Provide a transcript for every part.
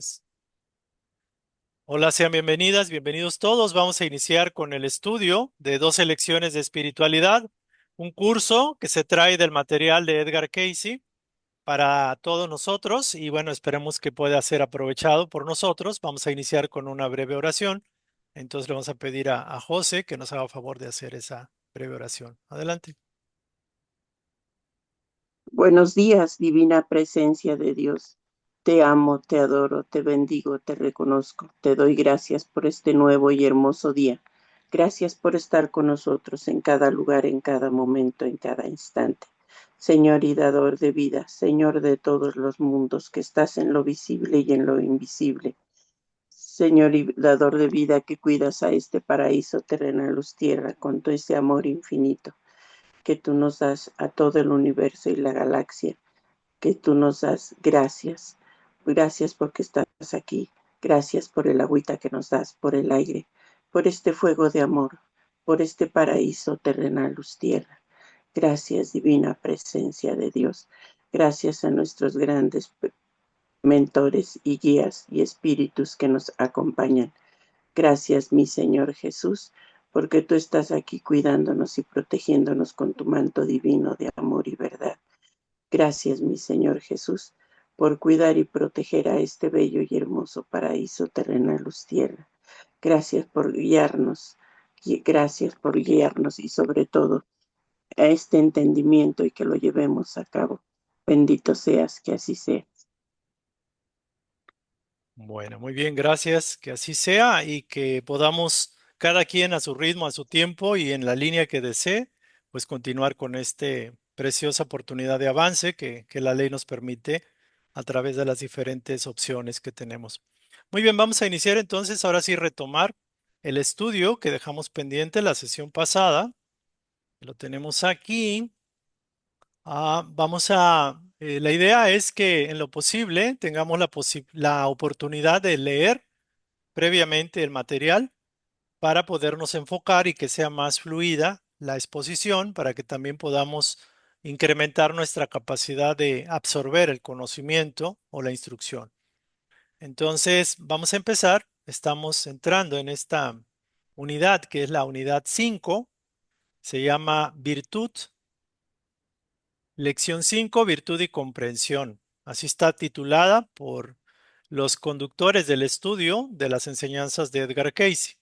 Entonces, hola, sean bienvenidas, bienvenidos todos. Vamos a iniciar con el estudio de 12 lecciones de espiritualidad, un curso que se trae del material de Edgar Cayce para todos nosotros y bueno, esperemos que pueda ser aprovechado por nosotros. Vamos a iniciar con una breve oración. Entonces le vamos a pedir a José que nos haga favor de hacer esa breve oración. Adelante. Buenos días, divina presencia de Dios. Te amo, te adoro, te bendigo, te reconozco. Te doy gracias por este nuevo y hermoso día. Gracias por estar con nosotros en cada lugar, en cada momento, en cada instante. Señor y dador de vida, Señor de todos los mundos, que estás en lo visible y en lo invisible. Señor y dador de vida, que cuidas a este paraíso terrenal, luz tierra, con todo ese amor infinito que tú nos das a todo el universo y la galaxia que tú nos das. Gracias. Gracias porque estás aquí. Gracias por el agüita que nos das, por el aire, por este fuego de amor, por este paraíso terrenal, luz tierra. Gracias, divina presencia de Dios. Gracias a nuestros grandes mentores y guías y espíritus que nos acompañan. Gracias, mi Señor Jesús, porque tú estás aquí cuidándonos y protegiéndonos con tu manto divino de amor y verdad. Gracias, mi Señor Jesús, por cuidar y proteger a este bello y hermoso paraíso terrenal, luz tierra. Gracias por guiarnos, gracias por guiarnos y sobre todo a este entendimiento y que lo llevemos a cabo. Bendito seas, que así sea. Bueno, muy bien, gracias. Que así sea y que podamos cada quien a su ritmo, a su tiempo y en la línea que desee, pues continuar con esta preciosa oportunidad de avance que la ley nos permite a través de las diferentes opciones que tenemos. Muy bien, vamos a iniciar entonces, ahora sí retomar el estudio que dejamos pendiente la sesión pasada. Lo tenemos aquí. La idea es que en lo posible tengamos la oportunidad de leer previamente el material para podernos enfocar y que sea más fluida la exposición, para que también podamos incrementar nuestra capacidad de absorber el conocimiento o la instrucción. Entonces, vamos a empezar. Estamos entrando en esta unidad que es la unidad 5. Se llama Virtud. Lección 5, Virtud y Comprensión. Así está titulada por los conductores del estudio de las enseñanzas de Edgar Cayce.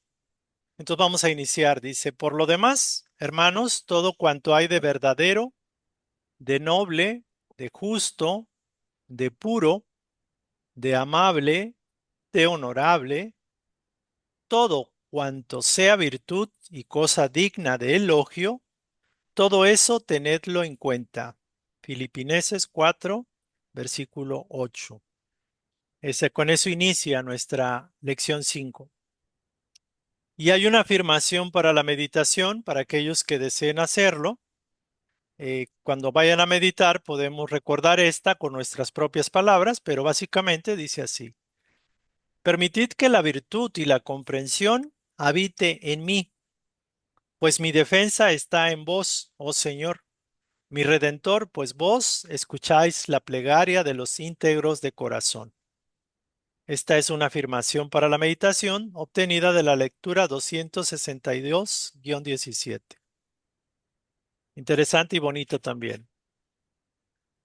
Entonces vamos a iniciar. Dice, por lo demás, hermanos, todo cuanto hay de verdadero, de noble, de justo, de puro, de amable, de honorable, todo cuanto sea virtud y cosa digna de elogio, todo eso tenedlo en cuenta. Filipenses 4, versículo 8. Con eso inicia nuestra lección 5. Y hay una afirmación para la meditación, para aquellos que deseen hacerlo. Cuando vayan a meditar podemos recordar esta con nuestras propias palabras, pero básicamente dice así. Permitid que la virtud y la comprensión habite en mí, pues mi defensa está en vos, oh Señor, mi Redentor, pues vos escucháis la plegaria de los íntegros de corazón. Esta es una afirmación para la meditación obtenida de la lectura 262-17. Interesante y bonito también.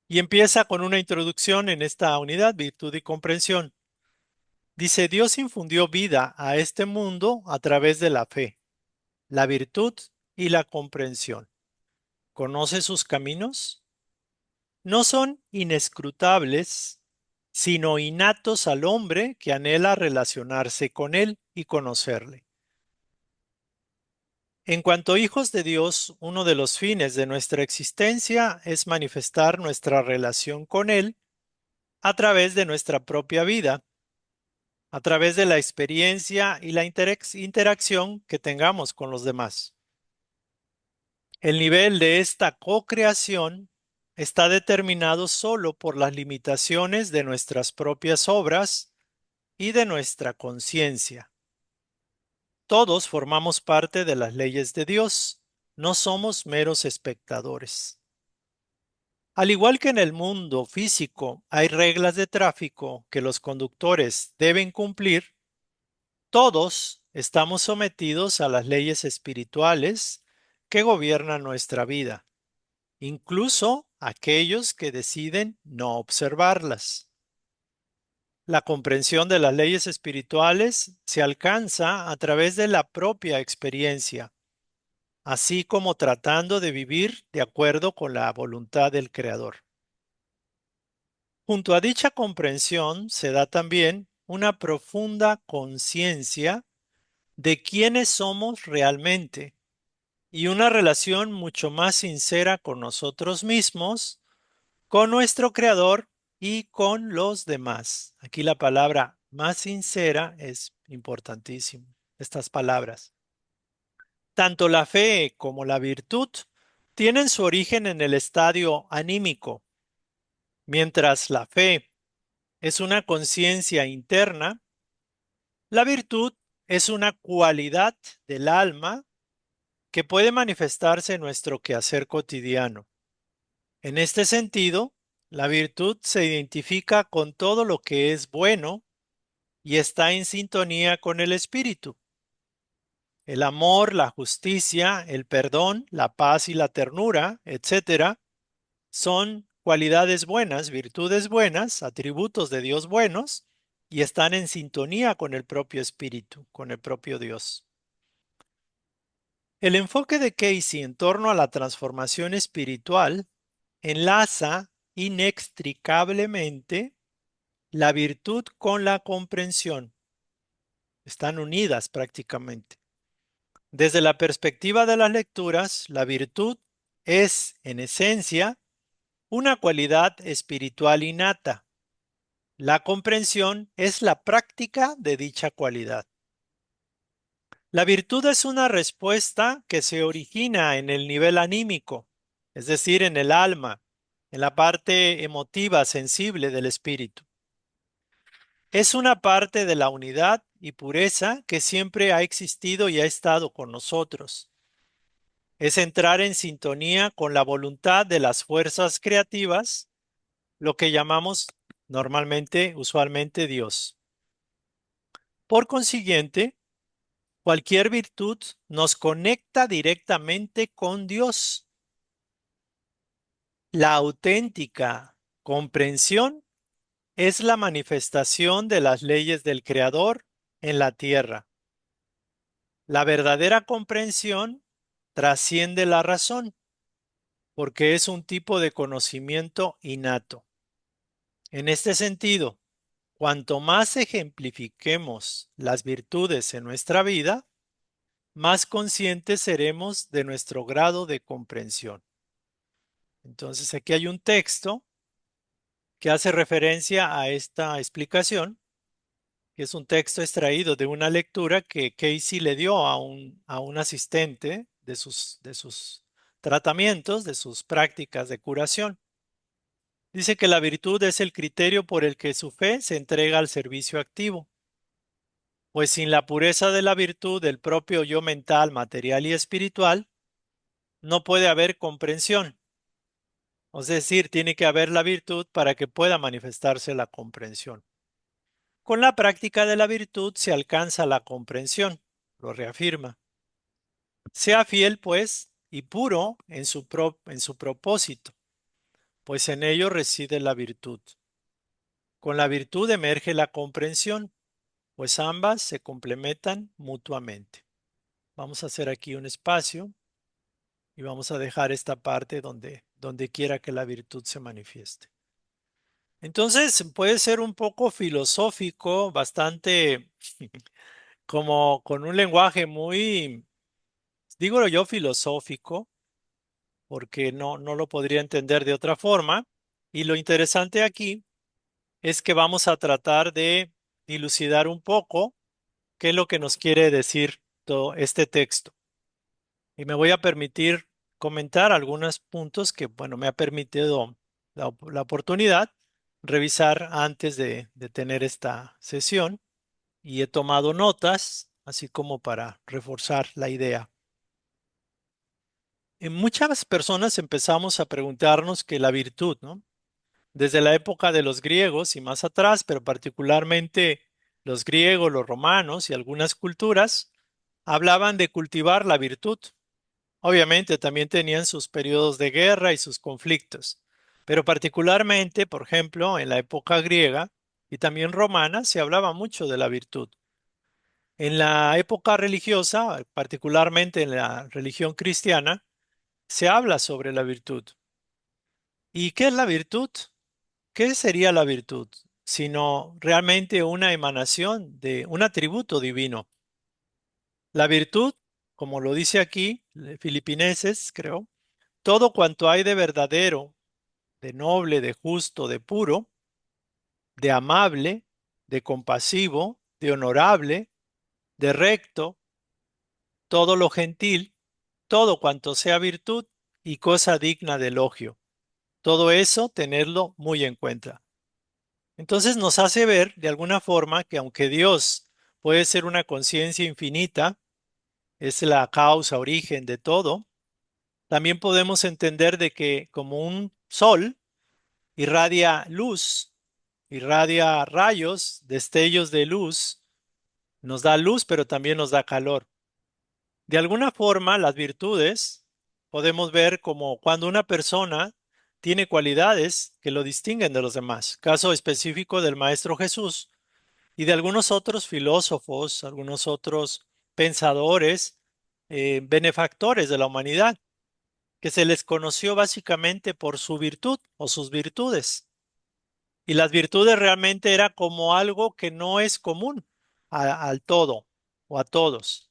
Y empieza con una introducción en esta unidad, virtud y comprensión. Dice, Dios infundió vida a este mundo a través de la fe, la virtud y la comprensión. ¿Conoce sus caminos? No son inescrutables, sino innatos al hombre que anhela relacionarse con él y conocerle. En cuanto hijos de Dios, uno de los fines de nuestra existencia es manifestar nuestra relación con Él a través de nuestra propia vida, a través de la experiencia y la interacción que tengamos con los demás. El nivel de esta co-creación está determinado solo por las limitaciones de nuestras propias obras y de nuestra conciencia. Todos formamos parte de las leyes de Dios, no somos meros espectadores. Al igual que en el mundo físico hay reglas de tráfico que los conductores deben cumplir, todos estamos sometidos a las leyes espirituales que gobiernan nuestra vida, incluso aquellos que deciden no observarlas. La comprensión de las leyes espirituales se alcanza a través de la propia experiencia, así como tratando de vivir de acuerdo con la voluntad del Creador. Junto a dicha comprensión se da también una profunda conciencia de quiénes somos realmente y una relación mucho más sincera con nosotros mismos, con nuestro Creador y con los demás. Aquí la palabra más sincera es importantísimo. Estas palabras. Tanto la fe como la virtud tienen su origen en el estadio anímico, mientras la fe es una conciencia interna, la virtud es una cualidad del alma que puede manifestarse en nuestro quehacer cotidiano. En este sentido, la virtud se identifica con todo lo que es bueno y está en sintonía con el espíritu. El amor, la justicia, el perdón, la paz y la ternura, etcétera, son cualidades buenas, virtudes buenas, atributos de Dios buenos y están en sintonía con el propio espíritu, con el propio Dios. El enfoque de Casey en torno a la transformación espiritual enlaza inextricablemente la virtud con la comprensión. Están unidas prácticamente. Desde la perspectiva de las lecturas, la virtud es, en esencia, una cualidad espiritual innata. La comprensión es la práctica de dicha cualidad. La virtud es una respuesta que se origina en el nivel anímico, es decir, en el alma, en la parte emotiva, sensible del espíritu. Es una parte de la unidad y pureza que siempre ha existido y ha estado con nosotros. Es entrar en sintonía con la voluntad de las fuerzas creativas, lo que llamamos normalmente, usualmente Dios. Por consiguiente, cualquier virtud nos conecta directamente con Dios. La auténtica comprensión es la manifestación de las leyes del Creador en la tierra. La verdadera comprensión trasciende la razón porque es un tipo de conocimiento innato. En este sentido, cuanto más ejemplifiquemos las virtudes en nuestra vida, más conscientes seremos de nuestro grado de comprensión. Entonces, aquí hay un texto que hace referencia a esta explicación, que es un texto extraído de una lectura que Casey le dio a un asistente de sus tratamientos, de sus prácticas de curación. Dice que la virtud es el criterio por el que su fe se entrega al servicio activo, pues sin la pureza de la virtud del propio yo mental, material y espiritual, no puede haber comprensión. Es decir, tiene que haber la virtud para que pueda manifestarse la comprensión. Con la práctica de la virtud se alcanza la comprensión, lo reafirma. Sea fiel, pues, y puro en su propósito, pues en ello reside la virtud. Con la virtud emerge la comprensión, pues ambas se complementan mutuamente. Vamos a hacer aquí un espacio y vamos a dejar esta parte donde quiera que la virtud se manifieste. Entonces puede ser un poco filosófico, bastante como con un lenguaje muy, digo yo, filosófico, porque no lo podría entender de otra forma. Y lo interesante aquí es que vamos a tratar de dilucidar un poco qué es lo que nos quiere decir todo este texto. Y me voy a permitir comentar algunos puntos que, bueno, me ha permitido la oportunidad revisar antes de tener esta sesión y he tomado notas, así como para reforzar la idea. En muchas personas empezamos a preguntarnos que la virtud, ¿no? Desde la época de los griegos y más atrás, pero particularmente los griegos, los romanos y algunas culturas, hablaban de cultivar la virtud. Obviamente también tenían sus periodos de guerra y sus conflictos, pero particularmente, por ejemplo, en la época griega y también romana se hablaba mucho de la virtud. En la época religiosa, particularmente en la religión cristiana, se habla sobre la virtud. ¿Y qué es la virtud? ¿Qué sería la virtud? Sino realmente una emanación de un atributo divino. La virtud, como lo dice aquí, Filipenses, creo, todo cuanto hay de verdadero, de noble, de justo, de puro, de amable, de compasivo, de honorable, de recto, todo lo gentil, todo cuanto sea virtud y cosa digna de elogio. Todo eso tenerlo muy en cuenta. Entonces nos hace ver de alguna forma que aunque Dios puede ser una conciencia infinita, es la causa, origen de todo, también podemos entender de que como un sol irradia luz, irradia rayos, destellos de luz, nos da luz, pero también nos da calor. De alguna forma, las virtudes podemos ver como cuando una persona tiene cualidades que lo distinguen de los demás. Caso específico del Maestro Jesús y de algunos otros filósofos, algunos otros pensadores, benefactores de la humanidad, que se les conoció básicamente por su virtud o sus virtudes. Y las virtudes realmente era como algo que no es común al todo o a todos.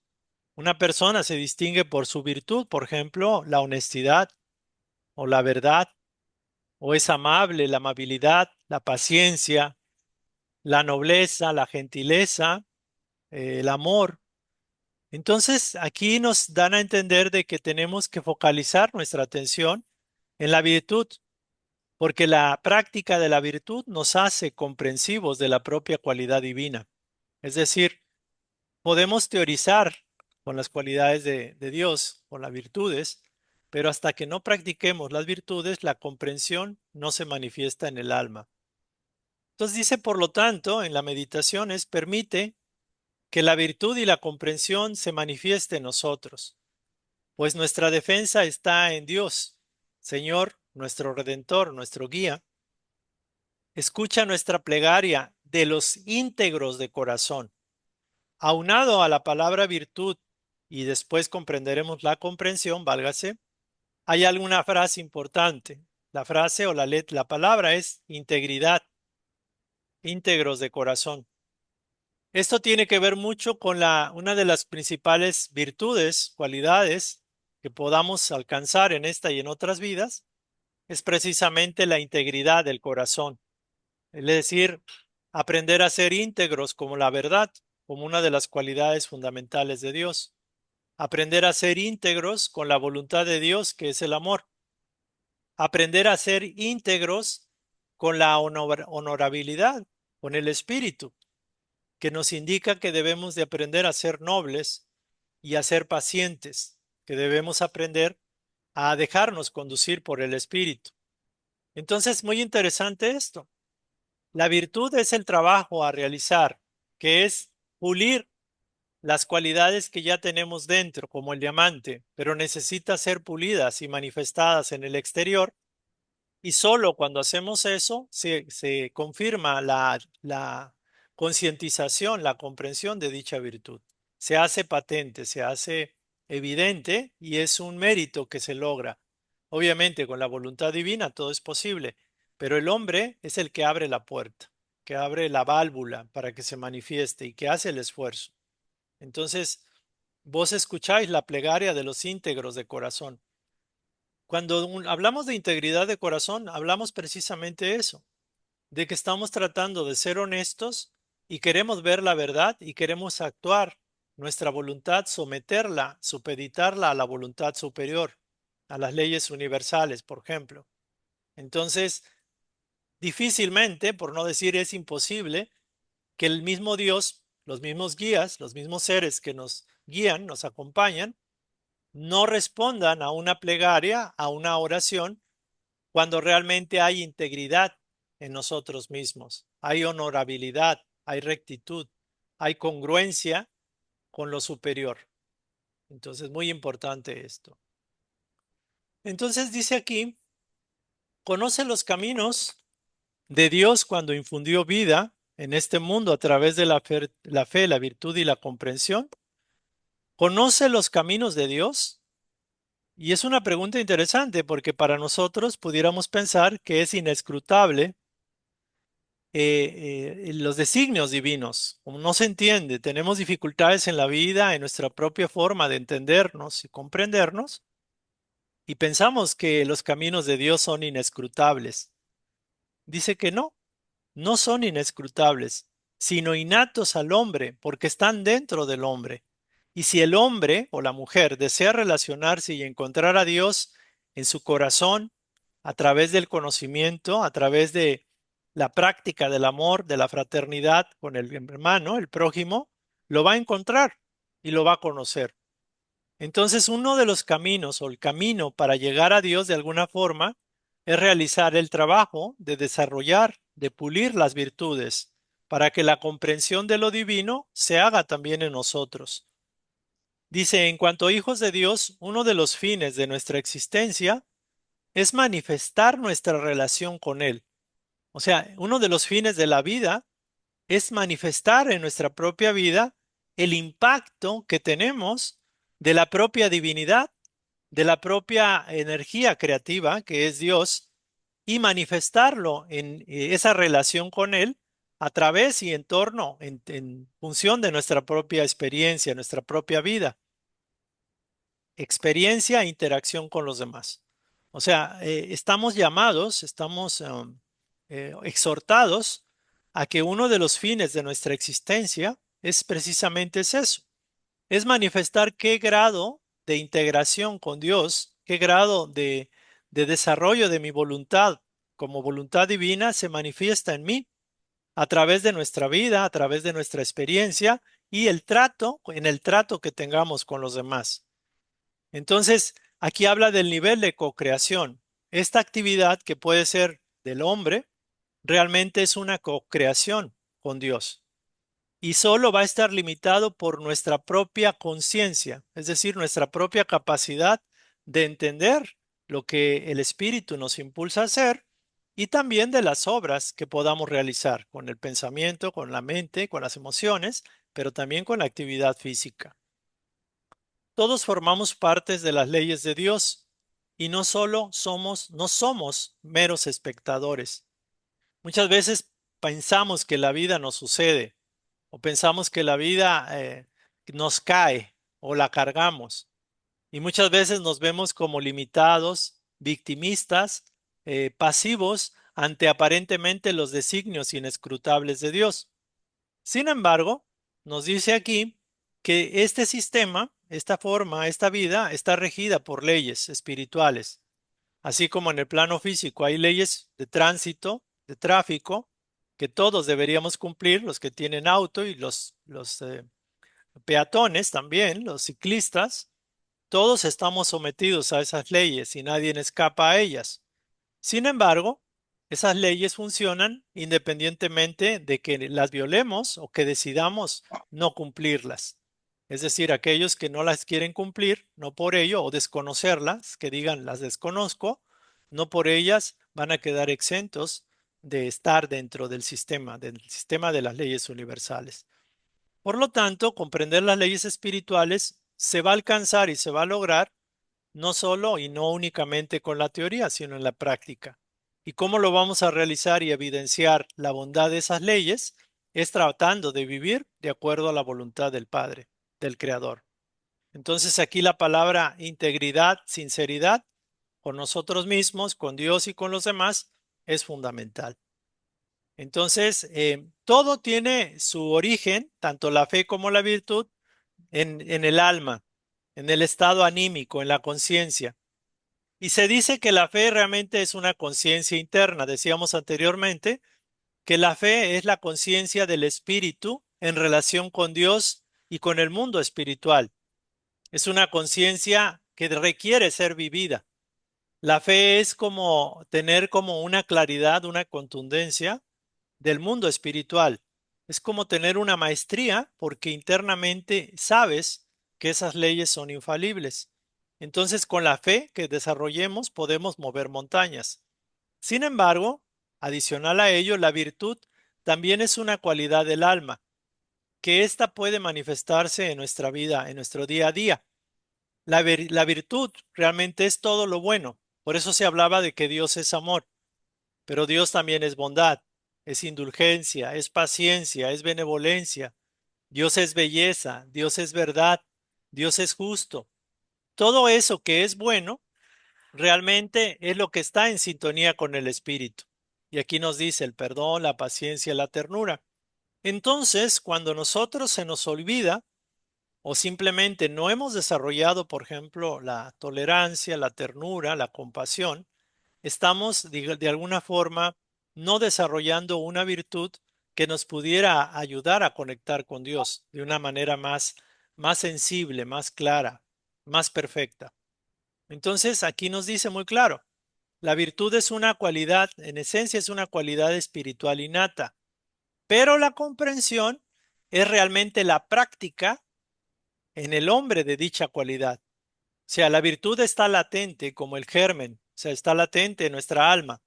Una persona se distingue por su virtud, por ejemplo, la honestidad o la verdad, o es amable, la amabilidad, la paciencia, la nobleza, la gentileza, el amor. Entonces, aquí nos dan a entender de que tenemos que focalizar nuestra atención en la virtud, porque la práctica de la virtud nos hace comprensivos de la propia cualidad divina. Es decir, podemos teorizar con las cualidades de Dios, con las virtudes, pero hasta que no practiquemos las virtudes, la comprensión no se manifiesta en el alma. Entonces dice, por lo tanto, en la meditación es permite que la virtud y la comprensión se manifieste en nosotros, pues nuestra defensa está en Dios, Señor, nuestro Redentor, nuestro guía. Escucha nuestra plegaria de los íntegros de corazón. Aunado a la palabra virtud, y después comprenderemos la comprensión, válgase, hay alguna frase importante. La frase o la palabra es integridad, íntegros de corazón. Esto tiene que ver mucho con una de las principales virtudes, cualidades que podamos alcanzar en esta y en otras vidas, es precisamente la integridad del corazón. Es decir, aprender a ser íntegros como la verdad, como una de las cualidades fundamentales de Dios. Aprender a ser íntegros con la voluntad de Dios, que es el amor. Aprender a ser íntegros con la honorabilidad, con el espíritu, que nos indica que debemos de aprender a ser nobles y a ser pacientes, que debemos aprender a dejarnos conducir por el espíritu. Entonces, muy interesante esto. La virtud es el trabajo a realizar, que es pulir las cualidades que ya tenemos dentro, como el diamante, pero necesita ser pulidas y manifestadas en el exterior. Y solo cuando hacemos eso se confirma la concientización, la comprensión de dicha virtud. Se hace patente, se hace evidente y es un mérito que se logra. Obviamente con la voluntad divina todo es posible, pero el hombre es el que abre la puerta, que abre la válvula para que se manifieste y que hace el esfuerzo. Entonces, vos escucháis la plegaria de los íntegros de corazón. Cuando hablamos de integridad de corazón, hablamos precisamente eso, de que estamos tratando de ser honestos y queremos ver la verdad y queremos actuar nuestra voluntad, someterla, supeditarla a la voluntad superior, a las leyes universales, por ejemplo. Entonces, difícilmente, por no decir es imposible, que el mismo Dios, los mismos guías, los mismos seres que nos guían, nos acompañan, no respondan a una plegaria, a una oración, cuando realmente hay integridad en nosotros mismos, hay honorabilidad, hay rectitud, hay congruencia con lo superior. Entonces, muy importante esto. Entonces dice aquí, conoce los caminos de Dios cuando infundió vida en este mundo a través de la fe, la virtud y la comprensión. ¿Conoce los caminos de Dios? Y es una pregunta interesante porque para nosotros pudiéramos pensar que es inescrutable los designios divinos. Como no se entiende, tenemos dificultades en la vida, en nuestra propia forma de entendernos y comprendernos, y pensamos que los caminos de Dios son inescrutables. Dice que no, no son inescrutables, sino innatos al hombre, porque están dentro del hombre. Y si el hombre o la mujer desea relacionarse y encontrar a Dios en su corazón, a través del conocimiento, a través de la práctica del amor, de la fraternidad con el hermano, el prójimo, lo va a encontrar y lo va a conocer. Entonces, uno de los caminos o el camino para llegar a Dios de alguna forma es realizar el trabajo de desarrollar, de pulir las virtudes, para que la comprensión de lo divino se haga también en nosotros. Dice, en cuanto a hijos de Dios, uno de los fines de nuestra existencia es manifestar nuestra relación con Él. O sea, uno de los fines de la vida es manifestar en nuestra propia vida el impacto que tenemos de la propia divinidad, de la propia energía creativa que es Dios, y manifestarlo en esa relación con Él a través y en torno, en función de nuestra propia experiencia, nuestra propia vida, experiencia e interacción con los demás. O sea, estamos llamados, estamos exhortados a que uno de los fines de nuestra existencia es precisamente eso, es manifestar qué grado de integración con Dios, qué grado de desarrollo de mi voluntad como voluntad divina se manifiesta en mí a través de nuestra vida, a través de nuestra experiencia y el trato, en el trato que tengamos con los demás. Entonces, aquí habla del nivel de co-creación. Esta actividad que puede ser del hombre, realmente es una co-creación con Dios y solo va a estar limitado por nuestra propia conciencia, es decir, nuestra propia capacidad de entender lo que el Espíritu nos impulsa a hacer y también de las obras que podamos realizar con el pensamiento, con la mente, con las emociones, pero también con la actividad física. Todos formamos partes de las leyes de Dios y no somos meros espectadores. Muchas veces pensamos que la vida nos sucede o pensamos que la vida nos cae o la cargamos. Y muchas veces nos vemos como limitados, victimistas, pasivos ante aparentemente los designios inescrutables de Dios. Sin embargo, nos dice aquí que este sistema, esta forma, esta vida está regida por leyes espirituales. Así como en el plano físico hay leyes de tránsito, de tráfico, que todos deberíamos cumplir, los que tienen auto y los peatones también, los ciclistas, todos estamos sometidos a esas leyes y nadie escapa a ellas. Sin embargo, esas leyes funcionan independientemente de que las violemos o que decidamos no cumplirlas. Es decir, aquellos que no las quieren cumplir, no por ello, o desconocerlas, que digan las desconozco, no por ellas van a quedar exentos de estar dentro del sistema de las leyes universales. Por lo tanto, comprender las leyes espirituales se va a alcanzar y se va a lograr no solo y no únicamente con la teoría, sino en la práctica. ¿Y cómo lo vamos a realizar y evidenciar la bondad de esas leyes? Es tratando de vivir de acuerdo a la voluntad del Padre, del Creador. Entonces aquí la palabra integridad, sinceridad, con nosotros mismos, con Dios y con los demás, es fundamental. Entonces, todo tiene su origen, tanto la fe como la virtud, en el alma, en el estado anímico, en la conciencia. Y se dice que la fe realmente es una conciencia interna. Decíamos anteriormente que la fe es la conciencia del espíritu en relación con Dios y con el mundo espiritual. Es una conciencia que requiere ser vivida. La fe es como tener como una claridad, una contundencia del mundo espiritual. Es como tener una maestría porque internamente sabes que esas leyes son infalibles. Entonces, con la fe que desarrollemos podemos mover montañas. Sin embargo, adicional a ello, la virtud también es una cualidad del alma, que ésta puede manifestarse en nuestra vida, en nuestro día a día. La virtud realmente es todo lo bueno. Por eso se hablaba de que Dios es amor, pero Dios también es bondad, es indulgencia, es paciencia, es benevolencia. Dios es belleza, Dios es verdad, Dios es justo. Todo eso que es bueno realmente es lo que está en sintonía con el Espíritu. Y aquí nos dice el perdón, la paciencia, la ternura. Entonces, cuando nosotros se nos olvida o simplemente no hemos desarrollado, por ejemplo, la tolerancia, la ternura, la compasión, estamos de alguna forma no desarrollando una virtud que nos pudiera ayudar a conectar con Dios de una manera más sensible, más clara, más perfecta. Entonces, aquí nos dice muy claro, la virtud es una cualidad, en esencia es una cualidad espiritual innata, pero la comprensión es realmente la práctica en el hombre de dicha cualidad. O sea, la virtud está latente como el germen, o sea, está latente en nuestra alma.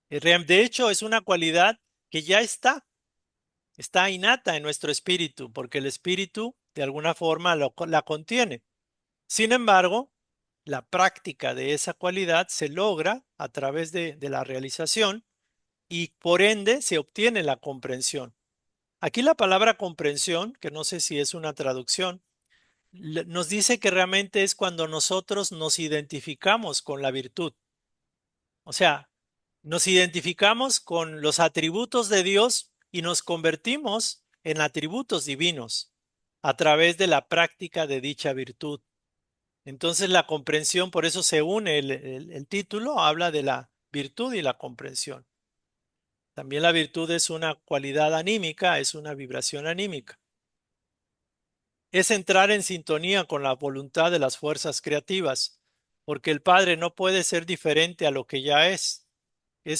De hecho, es una cualidad que ya está innata en nuestro espíritu, porque el espíritu de alguna forma la contiene. Sin embargo, la práctica de esa cualidad se logra a través de la realización y por ende se obtiene la comprensión. Aquí la palabra comprensión, que no sé si es una traducción, nos dice que realmente es cuando nosotros nos identificamos con la virtud. O sea, nos identificamos con los atributos de Dios y nos convertimos en atributos divinos a través de la práctica de dicha virtud. Entonces la comprensión, por eso se une el título, habla de la virtud y la comprensión. También la virtud es una cualidad anímica, es una vibración anímica. Es entrar en sintonía con la voluntad de las fuerzas creativas, porque el Padre no puede ser diferente a lo que ya es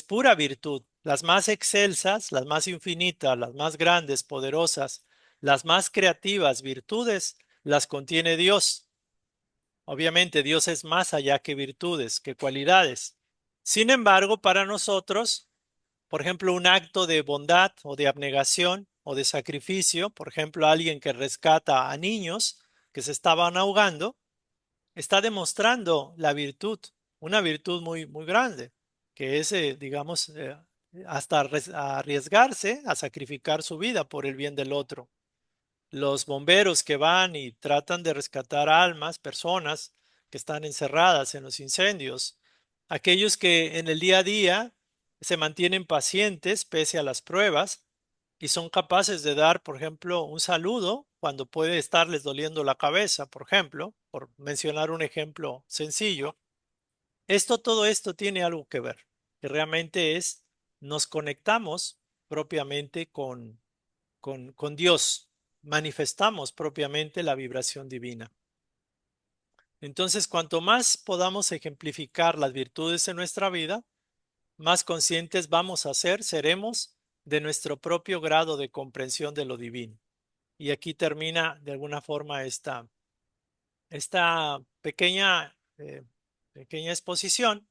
pura virtud. Las más excelsas, las más infinitas, las más grandes, poderosas, las más creativas virtudes las contiene Dios. Obviamente Dios es más allá que virtudes, que cualidades. Sin embargo, para nosotros, por ejemplo, un acto de bondad o de abnegación o de sacrificio, por ejemplo, alguien que rescata a niños que se estaban ahogando, está demostrando la virtud, una virtud muy, muy grande, que es, digamos, hasta arriesgarse a sacrificar su vida por el bien del otro. Los bomberos que van y tratan de rescatar almas, personas que están encerradas en los incendios, aquellos que en el día a día se mantienen pacientes pese a las pruebas y son capaces de dar, por ejemplo, un saludo cuando puede estarles doliendo la cabeza, por ejemplo, por mencionar un ejemplo sencillo. Todo esto tiene algo que ver, que realmente nos conectamos propiamente con Dios, manifestamos propiamente la vibración divina. Entonces, cuanto más podamos ejemplificar las virtudes en nuestra vida, más conscientes vamos a ser, seremos de nuestro propio grado de comprensión de lo divino. Y aquí termina de alguna forma esta pequeña exposición.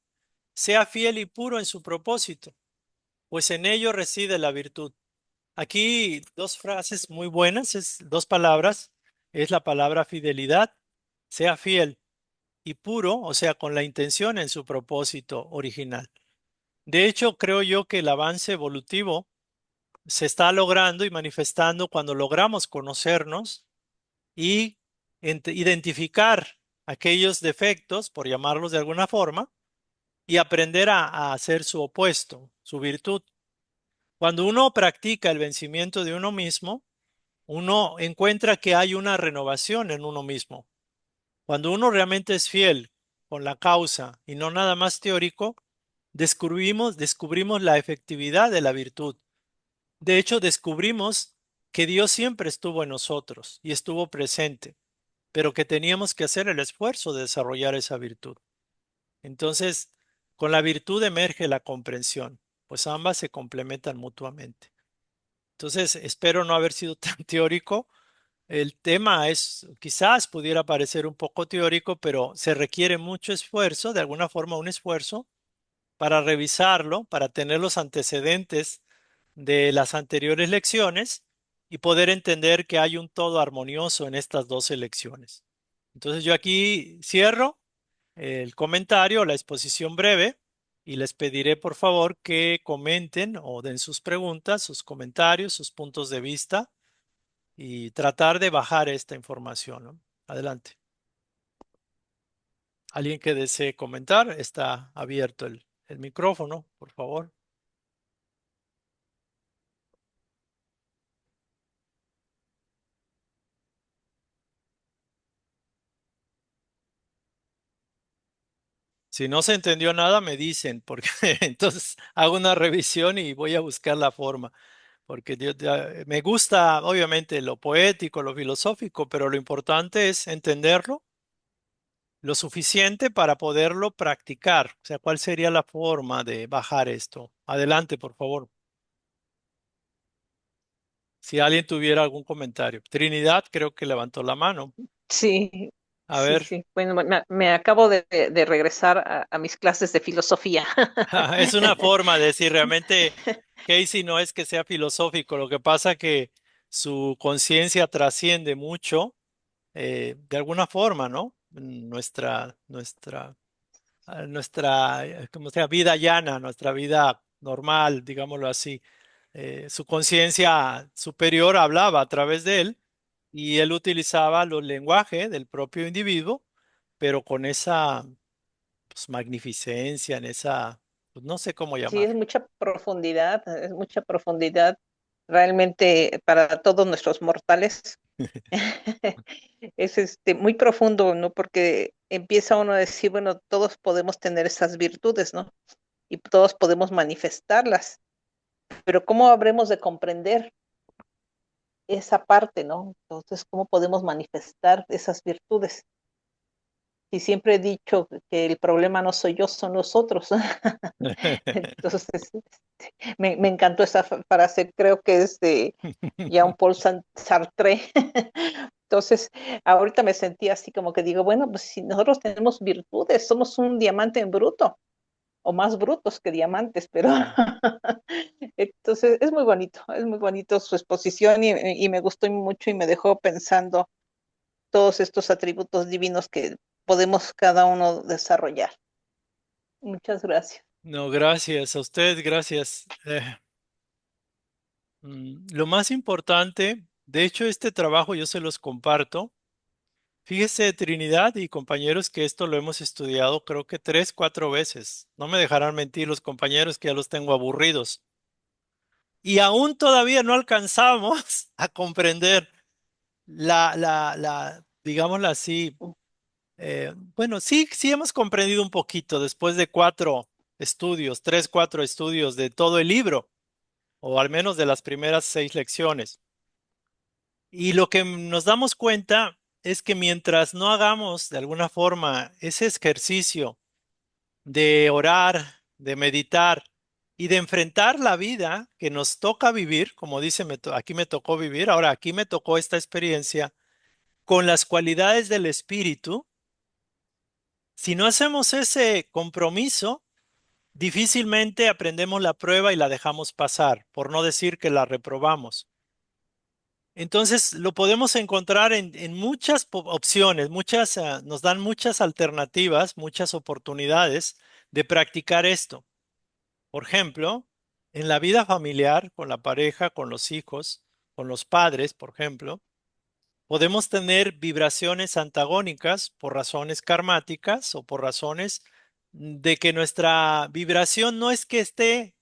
Sea fiel y puro en su propósito, pues en ello reside la virtud. Aquí dos frases muy buenas, dos palabras. Es la palabra fidelidad, sea fiel y puro, o sea, con la intención en su propósito original. De hecho, creo yo que el avance evolutivo se está logrando y manifestando cuando logramos conocernos y identificar aquellos defectos, por llamarlos de alguna forma, y aprender a hacer su opuesto, su virtud. Cuando uno practica el vencimiento de uno mismo, uno encuentra que hay una renovación en uno mismo. Cuando uno realmente es fiel con la causa y no nada más teórico, descubrimos la efectividad de la virtud. De hecho, descubrimos que Dios siempre estuvo en nosotros y estuvo presente. pero que teníamos que hacer el esfuerzo de desarrollar esa virtud. Entonces, con la virtud emerge la comprensión, pues ambas se complementan mutuamente. Entonces, espero no haber sido tan teórico. El tema es, quizás pudiera parecer un poco teórico, pero se requiere mucho esfuerzo, de alguna forma un esfuerzo, para revisarlo, para tener los antecedentes de las anteriores lecciones y poder entender que hay un todo armonioso en estas dos lecciones. Entonces yo aquí cierro el comentario, la exposición breve, y les pediré por favor que comenten o den sus preguntas, sus comentarios, sus puntos de vista y tratar de bajar esta información, ¿no? Adelante. Alguien que desee comentar, está abierto el micrófono, por favor. Si no se entendió nada, me dicen, porque entonces hago una revisión y voy a buscar la forma, porque me gusta, obviamente, lo poético, lo filosófico, pero lo importante es entenderlo lo suficiente para poderlo practicar. O sea, ¿cuál sería la forma de bajar esto? Adelante, por favor. Si alguien tuviera algún comentario. Trinidad creo que levantó la mano. Sí, A sí, ver, sí. Bueno, me acabo de regresar a mis clases de filosofía. es una forma de decir realmente Casey no es que sea filosófico, lo que pasa que su conciencia trasciende mucho, de alguna forma, ¿no? Como sea, vida llana, nuestra vida normal, digámoslo así. Su conciencia superior hablaba a través de él y él utilizaba los lenguajes del propio individuo, pero con esa pues, magnificencia, en esa, pues, no sé cómo Sí, llamar. es mucha profundidad realmente para todos nuestros mortales. Es muy profundo, ¿no? Porque empieza uno a decir, bueno, todos podemos tener esas virtudes, ¿no? Y todos podemos manifestarlas, pero ¿cómo habremos de comprender esa parte, ¿no? Entonces, ¿cómo podemos manifestar esas virtudes? Y siempre he dicho que el problema no soy yo, son los otros. Entonces, me encantó esa frase, creo que es de Jean-Paul Sartre. Entonces, ahorita me sentí así como que digo, bueno, pues si nosotros tenemos virtudes, somos un diamante en bruto, o más brutos que diamantes, pero entonces es muy bonito su exposición y me gustó mucho y me dejó pensando todos estos atributos divinos que podemos cada uno desarrollar. Muchas gracias. No, gracias a usted, gracias. Lo más importante, de hecho, este trabajo yo se los comparto. Fíjese, Trinidad y compañeros, que esto lo hemos estudiado creo que tres, cuatro veces. No me dejarán mentir los compañeros que ya los tengo aburridos. Y aún todavía no alcanzamos a comprender digámosla así, bueno, sí, sí hemos comprendido un poquito después de cuatro estudios, tres, cuatro estudios de todo el libro, o al menos de las primeras seis lecciones. Y lo que nos damos cuenta es que mientras no hagamos de alguna forma ese ejercicio de orar, de meditar y de enfrentar la vida que nos toca vivir, como dice, aquí me tocó vivir, ahora aquí me tocó esta experiencia con las cualidades del espíritu, si no hacemos ese compromiso, difícilmente aprendemos la prueba y la dejamos pasar, por no decir que la reprobamos. Entonces, lo podemos encontrar en muchas opciones, nos dan muchas alternativas, muchas oportunidades de practicar esto. Por ejemplo, en la vida familiar, con la pareja, con los hijos, con los padres, por ejemplo, podemos tener vibraciones antagónicas por razones karmáticas o por razones de que nuestra vibración no es que esté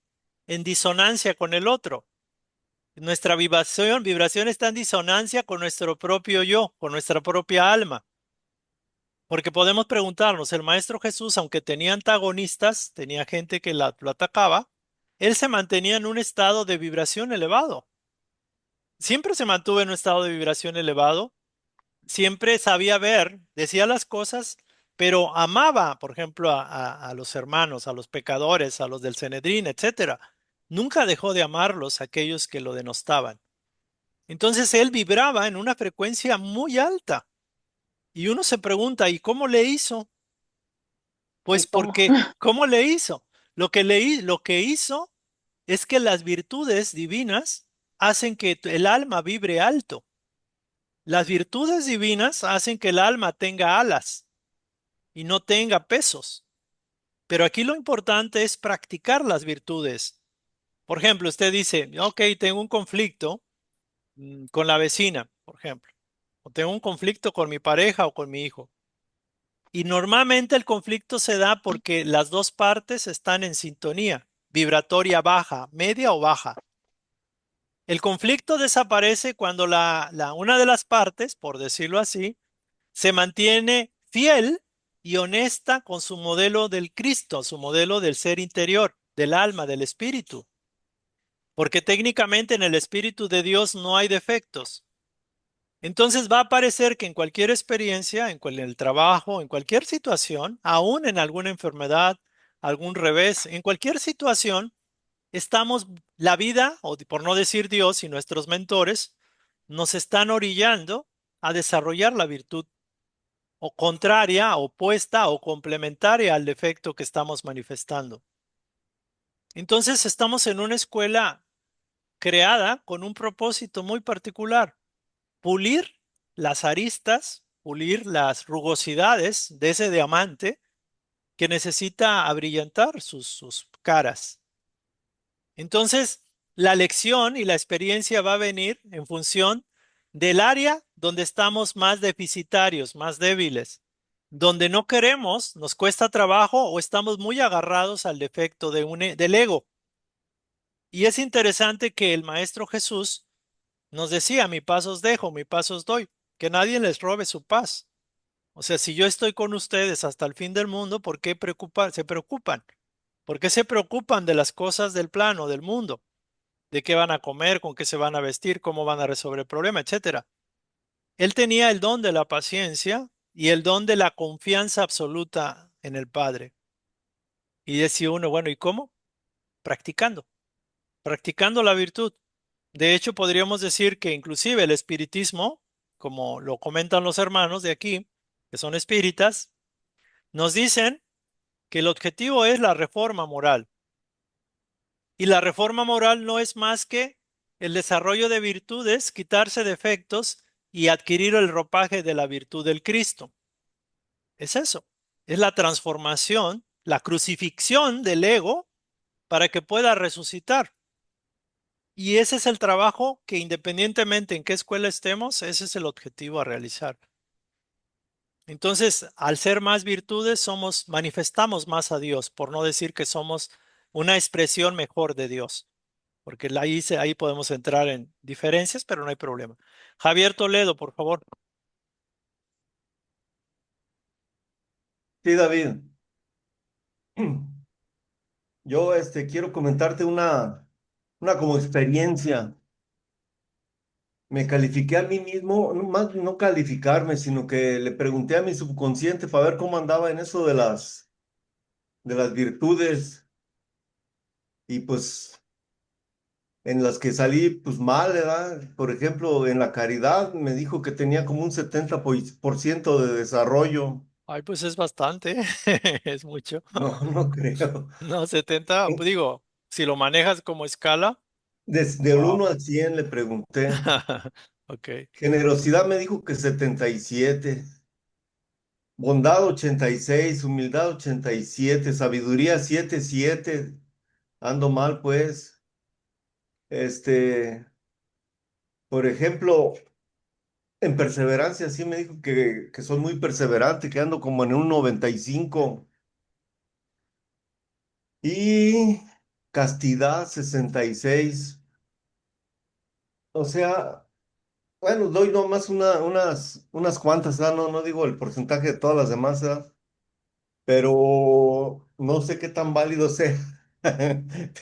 en disonancia con el otro. Nuestra vibración está en disonancia con nuestro propio yo, con nuestra propia alma. Porque podemos preguntarnos, el Maestro Jesús, aunque tenía antagonistas, tenía gente que lo atacaba, él se mantenía en un estado de vibración elevado. Siempre se mantuvo en un estado de vibración elevado siempre sabía ver, decía las cosas, pero amaba, por ejemplo, a los hermanos, a los pecadores, a los del Sanedrín, etcétera. Nunca dejó de amarlos, aquellos que lo denostaban. Entonces él vibraba en una frecuencia muy alta. Y uno se pregunta, ¿y cómo le hizo? ¿Y Pues cómo? porque, ¿cómo le hizo? Lo que hizo es que las virtudes divinas hacen que el alma vibre alto. Las virtudes divinas hacen que el alma tenga alas y no tenga pesos. Pero aquí lo importante es practicar las virtudes. Por ejemplo, usted dice, ok, tengo un conflicto con la vecina, por ejemplo, o tengo un conflicto con mi pareja o con mi hijo. Y normalmente el conflicto se da porque las dos partes están en sintonía, vibratoria baja, media o baja. El conflicto desaparece cuando una de las partes, por decirlo así, se mantiene fiel y honesta con su modelo del Cristo, su modelo del ser interior, del alma, del espíritu. Porque técnicamente en el espíritu de Dios no hay defectos. Entonces va a parecer que en cualquier experiencia, en el trabajo, en cualquier situación, aún en alguna enfermedad, algún revés, en cualquier situación, estamos, la vida, o por no decir Dios y nuestros mentores, nos están orillando a desarrollar la virtud o contraria, opuesta o complementaria al defecto que estamos manifestando. Entonces estamos en una escuela creada con un propósito muy particular: pulir las aristas, pulir las rugosidades de ese diamante que necesita abrillantar sus caras. Entonces, la lección y la experiencia va a venir en función del área donde estamos más deficitarios, más débiles, donde no queremos, nos cuesta trabajo o estamos muy agarrados al defecto del ego. Y es interesante que el Maestro Jesús nos decía, mi paz os dejo, mi paz os doy, que nadie les robe su paz. O sea, si yo estoy con ustedes hasta el fin del mundo, ¿por qué se preocupan? ¿Por qué se preocupan de las cosas del plano, del mundo? ¿De qué van a comer, con qué se van a vestir, cómo van a resolver el problema, etcétera? Él tenía el don de la paciencia y el don de la confianza absoluta en el Padre. Y decía uno, bueno, ¿y cómo? Practicando, practicando la virtud. De hecho, podríamos decir que inclusive el espiritismo, como lo comentan los hermanos de aquí, que son espíritas, nos dicen que el objetivo es la reforma moral. Y la reforma moral no es más que el desarrollo de virtudes, quitarse defectos y adquirir el ropaje de la virtud del Cristo. Es eso. Es la transformación, la crucifixión del ego para que pueda resucitar. Y ese es el trabajo que, independientemente en qué escuela estemos, ese es el objetivo a realizar. Entonces, al ser más virtudes, manifestamos más a Dios, por no decir que somos una expresión mejor de Dios, porque ahí podemos entrar en diferencias, pero no hay problema. Javier Toledo, por favor. Sí, David, yo quiero comentarte una como experiencia. Me califiqué a mí mismo, no, más no calificarme, sino que le pregunté a mi subconsciente para ver cómo andaba en eso de las virtudes y pues en las que salí pues mal, ¿verdad? Por ejemplo, en la caridad me dijo que tenía como un 70% de desarrollo. Ay, pues es bastante, es mucho. No, no creo. No, 70, pues digo, si lo manejas como escala, Desde el wow. 1 al 100 le pregunté. Ok. Generosidad me dijo que 77. Bondad 86, humildad 87, sabiduría 77. Ando mal, pues. Este, por ejemplo, en perseverancia sí me dijo que soy muy perseverante, que ando como en un 95. Y castidad 66. O sea, bueno, doy nomás unas cuantas, ¿verdad? No, no digo el porcentaje de todas las demás, ¿verdad? Pero no sé qué tan válido sea.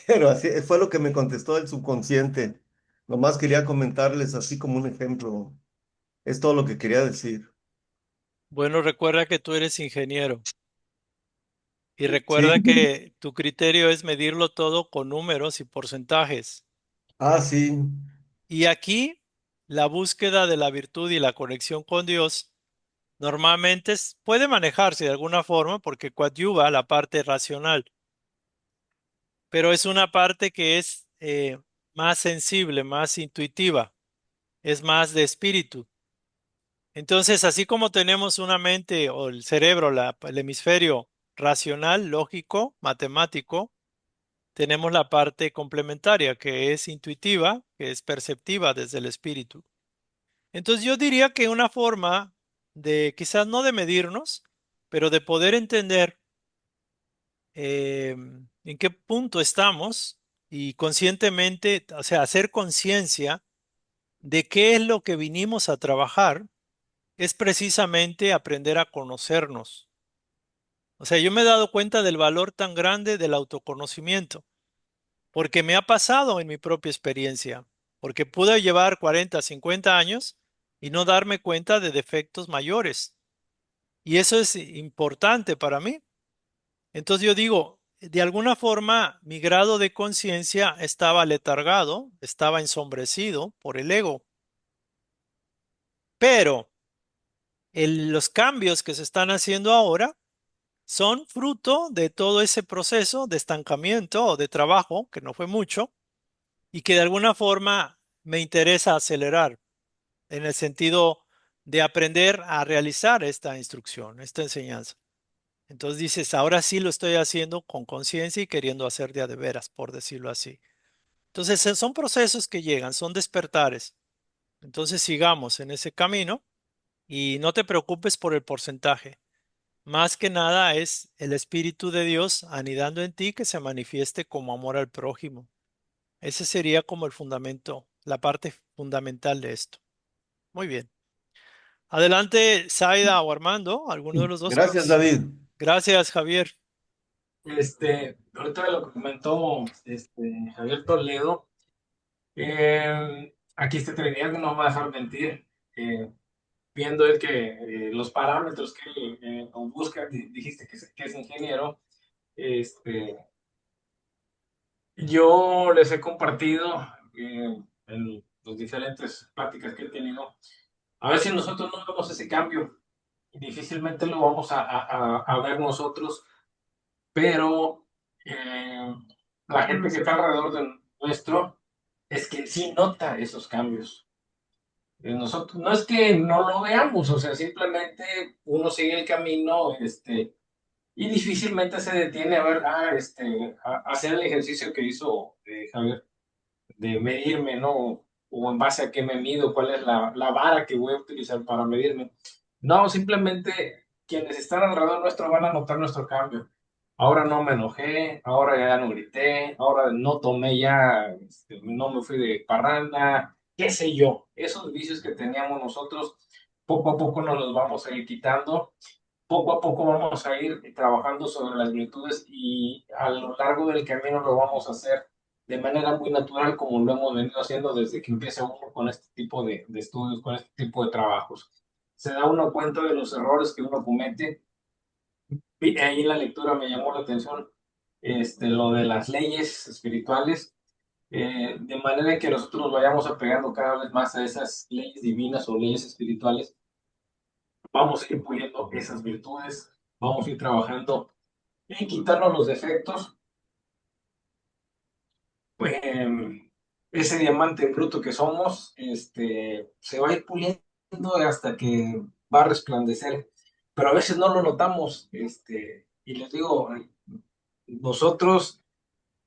Pero así fue lo que me contestó el subconsciente. Nomás quería comentarles así como un ejemplo. Es todo lo que quería decir. Bueno, recuerda que tú eres ingeniero y Sí. recuerda que tu criterio es medirlo todo con números y porcentajes. Ah, sí. Y aquí la búsqueda de la virtud y la conexión con Dios normalmente puede manejarse de alguna forma porque coadyuva la parte racional, pero es una parte que es más sensible, más intuitiva, es más de espíritu. Entonces, así como tenemos una mente o el cerebro, el hemisferio racional, lógico, matemático, tenemos la parte complementaria que es intuitiva, que es perceptiva desde el espíritu. Entonces, yo diría que una forma de, quizás no de medirnos, pero de poder entender en qué punto estamos y conscientemente, o sea, hacer conciencia de qué es lo que vinimos a trabajar, es precisamente aprender a conocernos. O sea, yo me he dado cuenta del valor tan grande del autoconocimiento, porque me ha pasado en mi propia experiencia, porque pude llevar 40, 50 años y no darme cuenta de defectos mayores. Y eso es importante para mí. Entonces yo digo, de alguna forma mi grado de conciencia estaba letargado, estaba ensombrecido por el ego, pero los cambios que se están haciendo ahora son fruto de todo ese proceso de estancamiento o de trabajo, que no fue mucho, y que de alguna forma me interesa acelerar en el sentido de aprender a realizar esta instrucción, esta enseñanza. Entonces dices, ahora sí lo estoy haciendo con conciencia y queriendo hacer de a de veras, por decirlo así. Entonces son procesos que llegan, son despertares. Entonces sigamos en ese camino y no te preocupes por el porcentaje. Más que nada es el Espíritu de Dios anidando en ti que se manifieste como amor al prójimo. Ese sería como el fundamento, la parte fundamental de esto. Muy bien. Adelante, Zaida o Armando, alguno de los dos. Gracias, David. Gracias, Javier. Ahorita lo que comentó Javier Toledo, aquí está Trinidad, no me va a dejar mentir. Viendo él que los parámetros que él busca, dijiste que es ingeniero, este, yo les he compartido en las diferentes pláticas que he tenido, a ver si nosotros no vemos ese cambio, difícilmente lo vamos a ver nosotros, pero la gente que está alrededor de nuestro es que sí nota esos cambios. Nosotros, no es que no lo veamos, o sea, simplemente uno sigue el camino, y difícilmente se detiene a ver, a hacer el ejercicio que hizo Javier, de medirme, ¿no? O en base a qué me mido, cuál es la vara que voy a utilizar para medirme. No, simplemente quienes están alrededor nuestro van a notar nuestro cambio. Ahora no me enojé, ahora ya no grité, ahora no tomé ya, no me fui de parranda, qué sé yo. Esos vicios que teníamos nosotros, poco a poco nos los vamos a ir quitando, poco a poco vamos a ir trabajando sobre las virtudes y a lo largo del camino lo vamos a hacer de manera muy natural como lo hemos venido haciendo desde que empieza uno con este tipo de estudios, con este tipo de trabajos. Se da uno cuenta de los errores que uno comete. Y ahí en la lectura me llamó la atención lo de las leyes espirituales, de manera que nosotros nos vayamos apegando cada vez más a esas leyes divinas o leyes espirituales. Vamos a ir puliendo esas virtudes, vamos a ir trabajando en quitarnos los defectos, pues, ese diamante bruto que somos, se va a ir puliendo hasta que va a resplandecer, pero a veces no lo notamos, y les digo, nosotros,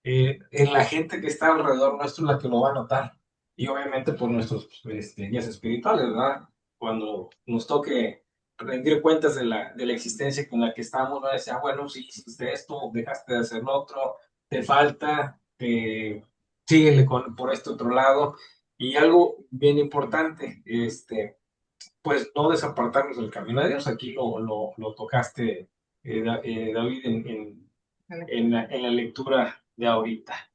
en la gente que está alrededor nuestro, es la que lo va a notar, y obviamente por nuestros guías espirituales, ¿verdad? Cuando nos toque rendir cuentas de la existencia con la que estamos, va a decir, bueno, sí, hiciste esto, dejaste de hacer lo otro, te falta, síguele por este otro lado. Y algo bien importante, pues no desapartarnos del camino de Dios. Aquí lo tocaste, David, en la lectura de ahorita.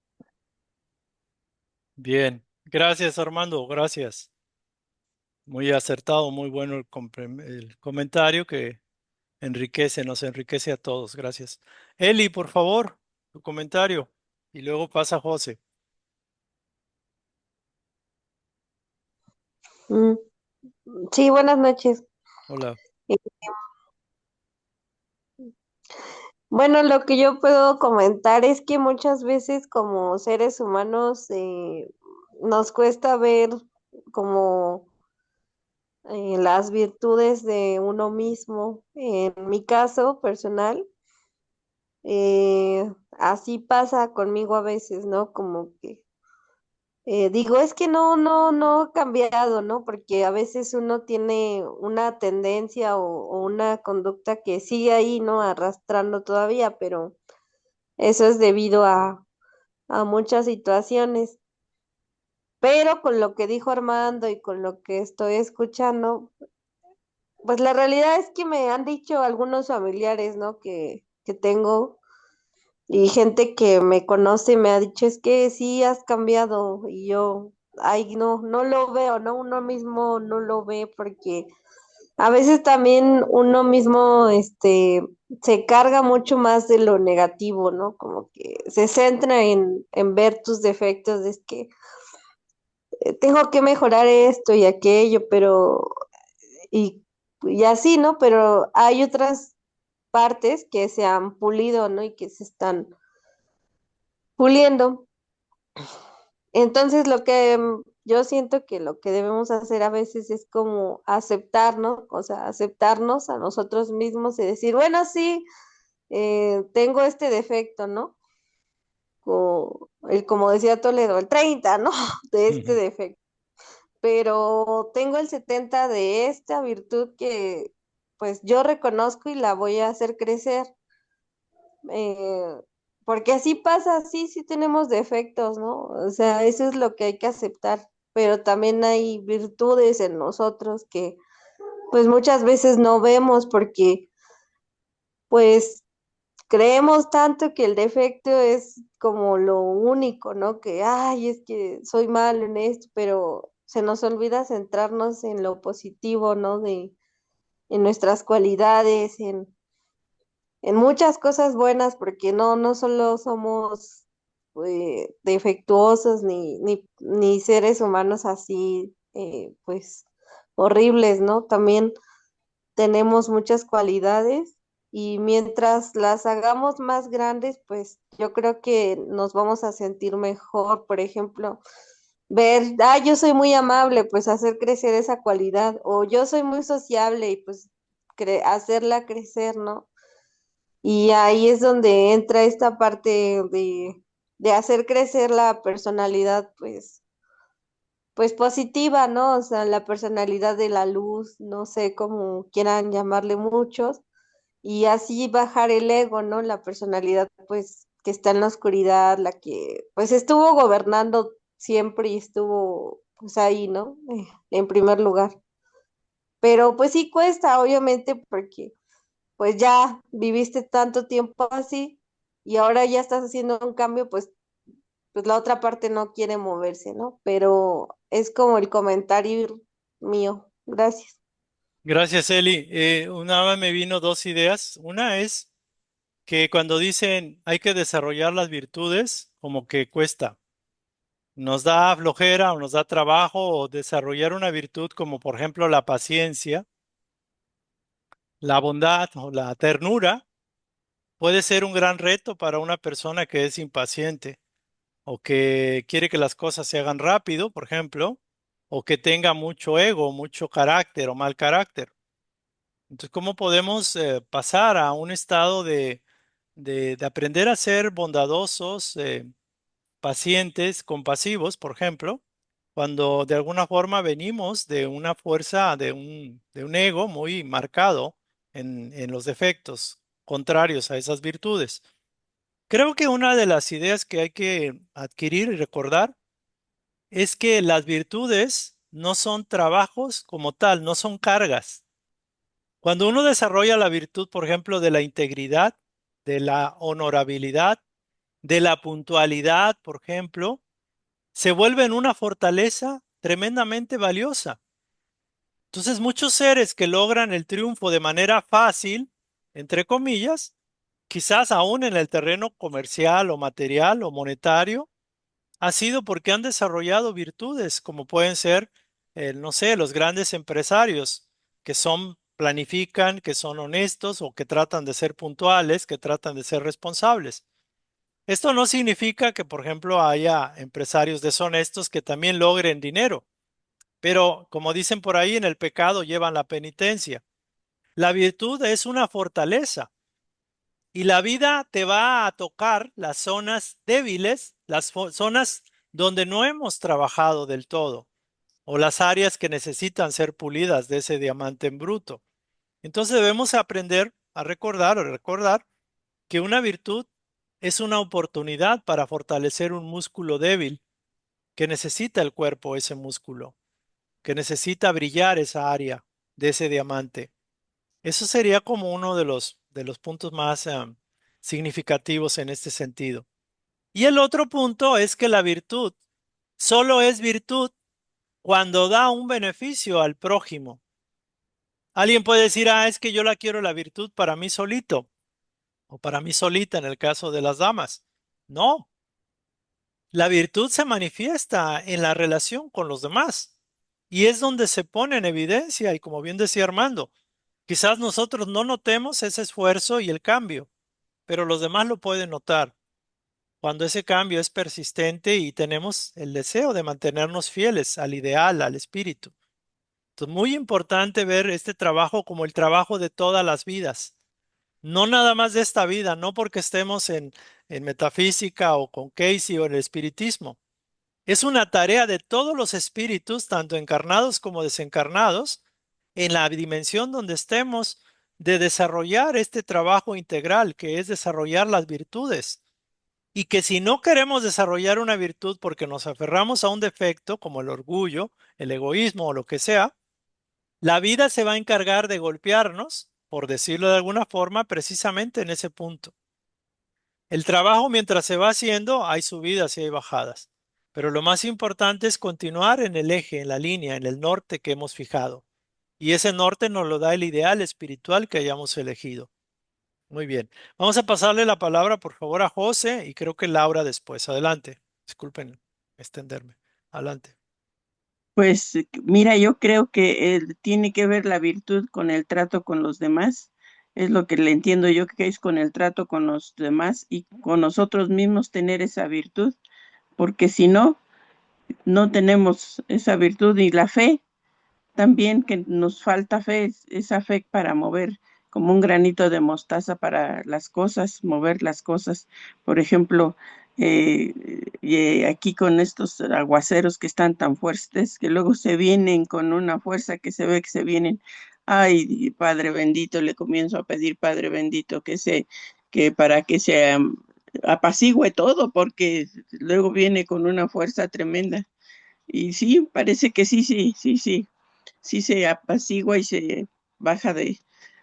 Bien. Gracias, Armando. Gracias. Muy acertado, muy bueno el comentario que nos enriquece a todos. Gracias. Eli, por favor, tu comentario. Y luego pasa José. Mm, Sí, buenas noches. Hola. Eh, Bueno, lo que yo puedo comentar es que muchas veces como seres humanos nos cuesta ver como las virtudes de uno mismo. En mi caso personal, así pasa conmigo a veces, ¿no? Como que digo, es que no ha cambiado, ¿no? Porque a veces uno tiene una tendencia o una conducta que sigue ahí, ¿no? Arrastrando todavía, pero eso es debido a muchas situaciones. Pero con lo que dijo Armando y con lo que estoy escuchando, pues la realidad es que me han dicho algunos familiares, ¿no? Que tengo y gente que me conoce y me ha dicho, es que sí has cambiado y yo, ay, no lo veo, ¿no? Uno mismo no lo ve porque a veces también uno mismo, se carga mucho más de lo negativo, ¿no? Como que se centra en ver tus defectos, es que tengo que mejorar esto y aquello, y, y así, ¿no? Pero hay otras partes que se han pulido, ¿no? Y que se están puliendo. Entonces, yo siento que lo que debemos hacer a veces es como aceptarnos, o sea, aceptarnos a nosotros mismos y decir, bueno, sí, tengo este defecto, ¿no? Como decía Toledo, el 30, ¿no? De este Ujú. defecto. Pero tengo el 70 de esta virtud que pues yo reconozco y la voy a hacer crecer. eh, Porque así pasa, sí tenemos defectos, ¿no? O sea, eso es lo que hay que aceptar, pero también hay virtudes en nosotros que pues muchas veces no vemos porque pues creemos tanto que el defecto es como lo único, ¿no? Que, ay, es que soy malo en esto, pero se nos olvida centrarnos en lo positivo, ¿no? En nuestras cualidades, en muchas cosas buenas, porque no solo somos defectuosos ni seres humanos así, pues horribles, ¿no? También tenemos muchas cualidades y mientras las hagamos más grandes, pues yo creo que nos vamos a sentir mejor. Por ejemplo, ver, yo soy muy amable, pues hacer crecer esa cualidad, o yo soy muy sociable y pues hacerla crecer, ¿no? Y ahí es donde entra esta parte de hacer crecer la personalidad, pues positiva, ¿no? O sea, la personalidad de la luz, no sé cómo quieran llamarle muchos, y así bajar el ego, ¿no? La personalidad, pues, que está en la oscuridad, la que, pues, estuvo gobernando siempre y estuvo, pues, ahí, ¿no? En primer lugar. Pero, pues, sí cuesta, obviamente, porque pues ya viviste tanto tiempo así y ahora ya estás haciendo un cambio, pues la otra parte no quiere moverse, ¿no? Pero es como el comentario mío. Gracias. Gracias, Eli. Una vez me vino dos ideas. Una es que cuando dicen hay que desarrollar las virtudes, como que cuesta. Nos da flojera o nos da trabajo o desarrollar una virtud como por ejemplo la paciencia, la bondad o la ternura puede ser un gran reto para una persona que es impaciente o que quiere que las cosas se hagan rápido, por ejemplo, o que tenga mucho ego, mucho carácter o mal carácter. Entonces, ¿cómo podemos pasar a un estado de aprender a ser bondadosos, pacientes, compasivos, por ejemplo, cuando de alguna forma venimos de una fuerza, de un ego muy marcado en los defectos contrarios a esas virtudes? Creo que una de las ideas que hay que adquirir y recordar es que las virtudes no son trabajos como tal, no son cargas. Cuando uno desarrolla la virtud, por ejemplo, de la integridad, de la honorabilidad, de la puntualidad, por ejemplo, se vuelve en una fortaleza tremendamente valiosa. Entonces, muchos seres que logran el triunfo de manera fácil, entre comillas, quizás aún en el terreno comercial o material o monetario, ha sido porque han desarrollado virtudes, como pueden ser, no sé, los grandes empresarios que planifican, que son honestos o que tratan de ser puntuales, que tratan de ser responsables. Esto no significa que, por ejemplo, haya empresarios deshonestos que también logren dinero, pero como dicen por ahí, en el pecado llevan la penitencia. La virtud es una fortaleza y la vida te va a tocar las zonas débiles, las zonas donde no hemos trabajado del todo o las áreas que necesitan ser pulidas de ese diamante en bruto. Entonces debemos aprender a recordar que una virtud es una oportunidad para fortalecer un músculo débil que necesita el cuerpo, ese músculo, que necesita brillar esa área de ese diamante. Eso sería como uno de los puntos más significativos en este sentido. Y el otro punto es que la virtud solo es virtud cuando da un beneficio al prójimo. Alguien puede decir, es que yo la quiero la virtud para mí solito o para mí solita en el caso de las damas. No, la virtud se manifiesta en la relación con los demás y es donde se pone en evidencia y como bien decía Armando, quizás nosotros no notemos ese esfuerzo y el cambio, pero los demás lo pueden notar cuando ese cambio es persistente y tenemos el deseo de mantenernos fieles al ideal, al espíritu. Entonces, muy importante ver este trabajo como el trabajo de todas las vidas, no nada más de esta vida, no porque estemos en metafísica o con Casey o en el espiritismo. Es una tarea de todos los espíritus, tanto encarnados como desencarnados, en la dimensión donde estemos, de desarrollar este trabajo integral, que es desarrollar las virtudes. Y que si no queremos desarrollar una virtud porque nos aferramos a un defecto, como el orgullo, el egoísmo o lo que sea, la vida se va a encargar de golpearnos, por decirlo de alguna forma, precisamente en ese punto. El trabajo mientras se va haciendo, hay subidas y hay bajadas. Pero lo más importante es continuar en el eje, en la línea, en el norte que hemos fijado. Y ese norte nos lo da el ideal espiritual que hayamos elegido. Muy bien. Vamos a pasarle la palabra, por favor, a José y creo que Laura después. Adelante. Disculpen extenderme. Adelante. Pues mira, yo creo que tiene que ver la virtud con el trato con los demás. Es lo que le entiendo yo que es con el trato con los demás y con nosotros mismos tener esa virtud, porque si no, no tenemos esa virtud y la fe también que nos falta fe, esa fe para mover como un granito de mostaza para las cosas, mover las cosas. Por ejemplo, aquí con estos aguaceros que están tan fuertes, que luego se vienen con una fuerza que se ve que se vienen. Ay, Padre bendito, le comienzo a pedir, Padre bendito, que para que se apacigüe todo, porque luego viene con una fuerza tremenda. Y sí, parece que sí se apacigua y se baja de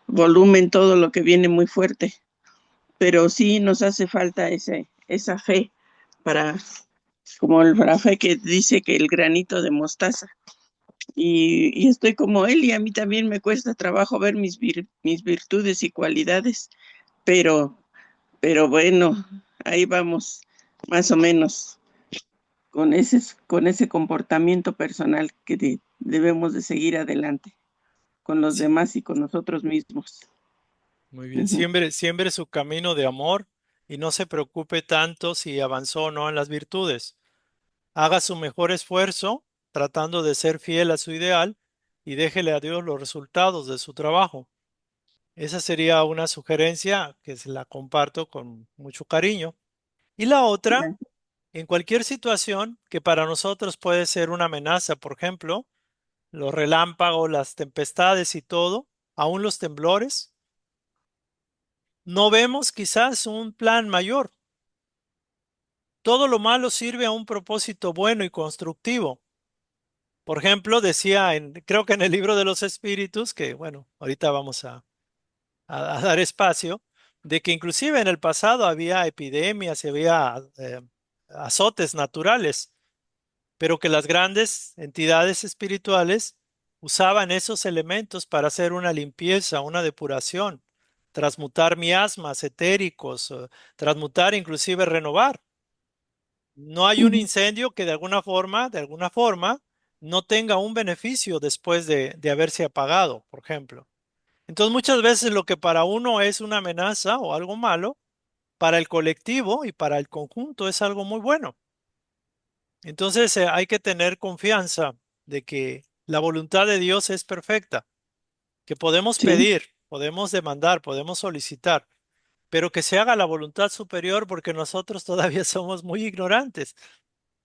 volumen todo lo que viene muy fuerte, pero sí nos hace falta esa fe para, como la fe que dice que el granito de mostaza. Y estoy como él y a mí también me cuesta trabajo ver mis virtudes y cualidades, pero, pero bueno, ahí vamos, más o menos con ese comportamiento personal que debemos de seguir adelante con los Sí, demás y con nosotros mismos. muy bien. Ujú. Siembre su camino de amor y no se preocupe tanto si avanzó o no en las virtudes. Haga su mejor esfuerzo tratando de ser fiel a su ideal y déjele a Dios los resultados de su trabajo. Esa sería una sugerencia que se la comparto con mucho cariño. Y la otra, en cualquier situación que para nosotros puede ser una amenaza, por ejemplo, los relámpagos, las tempestades y todo, aún los temblores, no vemos quizás un plan mayor. Todo lo malo sirve a un propósito bueno y constructivo. Por ejemplo, decía, creo que en el libro de los espíritus, que bueno, ahorita vamos a dar espacio, de que inclusive en el pasado había epidemias y había azotes naturales, pero que las grandes entidades espirituales usaban esos elementos para hacer una limpieza, una depuración, transmutar miasmas etéricos, transmutar, inclusive renovar. No hay un Ujú. incendio que de alguna forma, no tenga un beneficio después de haberse apagado, por ejemplo. Entonces, muchas veces lo que para uno es una amenaza o algo malo, para el colectivo y para el conjunto es algo muy bueno. Entonces, hay que tener confianza de que la voluntad de Dios es perfecta, que podemos Sí, pedir, podemos demandar, podemos solicitar, pero que se haga la voluntad superior porque nosotros todavía somos muy ignorantes.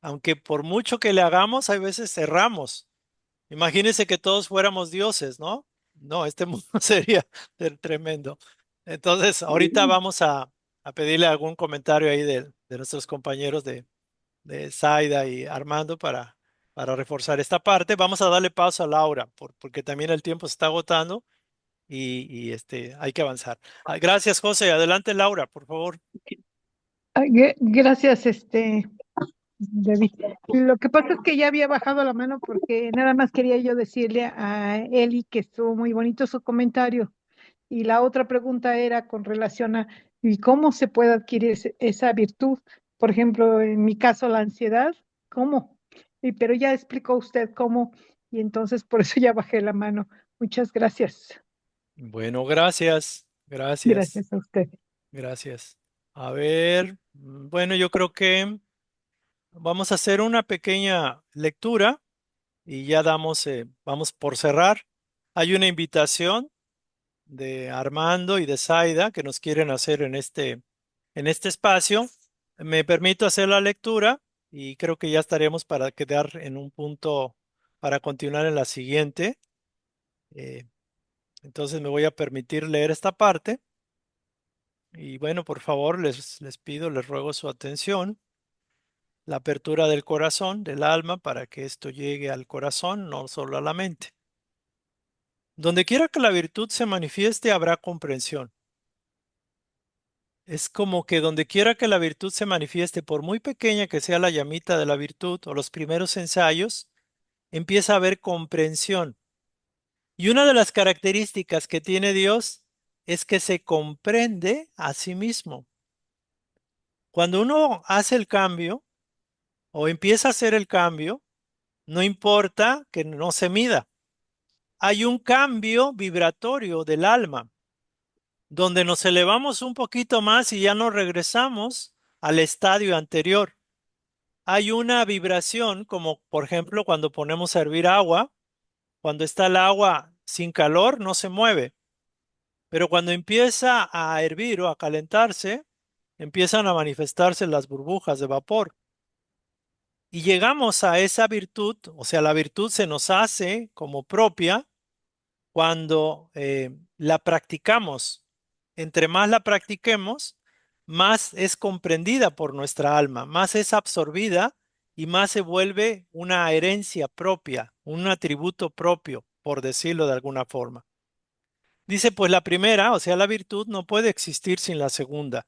Aunque por mucho que le hagamos, hay veces erramos. Imagínense que todos fuéramos dioses, ¿no? No, este mundo sería tremendo. Entonces, ahorita sí. vamos a pedirle algún comentario ahí de nuestros compañeros de Zaida y Armando para reforzar esta parte. Vamos a darle paso a Laura, porque también el tiempo se está agotando y hay que avanzar. Gracias, José. Adelante, Laura, por favor. Gracias, David. Lo que pasa es que ya había bajado la mano porque nada más quería yo decirle a Eli que estuvo muy bonito su comentario. Y la otra pregunta era con relación a ¿y cómo se puede adquirir esa virtud? Por ejemplo, en mi caso, la ansiedad, ¿cómo? Pero ya explicó usted cómo, y entonces por eso ya bajé la mano. Muchas gracias. Bueno, gracias. Gracias. Gracias a usted. Gracias. A ver, bueno, yo creo que vamos a hacer una pequeña lectura y ya vamos por cerrar. Hay una invitación de Armando y de Zaida que nos quieren hacer en este espacio. Me permito hacer la lectura y creo que ya estaremos para quedar en un punto para continuar en la siguiente. Eh, entonces me voy a permitir leer esta parte y bueno, por favor, les pido, les ruego su atención. La apertura del corazón, del alma, para que esto llegue al corazón, no solo a la mente. Donde quiera que la virtud se manifieste, habrá comprensión. Es como que donde quiera que la virtud se manifieste, por muy pequeña que sea la llamita de la virtud o los primeros ensayos, empieza a haber comprensión. Y una de las características que tiene Dios es que se comprende a sí mismo. Cuando uno hace el cambio o empieza a hacer el cambio, no importa que no se mida. Hay un cambio vibratorio del alma, donde nos elevamos un poquito más y ya no regresamos al estadio anterior. Hay una vibración, como por ejemplo cuando ponemos a hervir agua, cuando está el agua sin calor no se mueve, pero cuando empieza a hervir o a calentarse, empiezan a manifestarse las burbujas de vapor. Y llegamos a esa virtud, o sea, la virtud se nos hace como propia cuando la practicamos. Entre más la practiquemos, más es comprendida por nuestra alma, más es absorbida y más se vuelve una herencia propia, un atributo propio, por decirlo de alguna forma. Dice, pues la primera, o sea, la virtud no puede existir sin la segunda.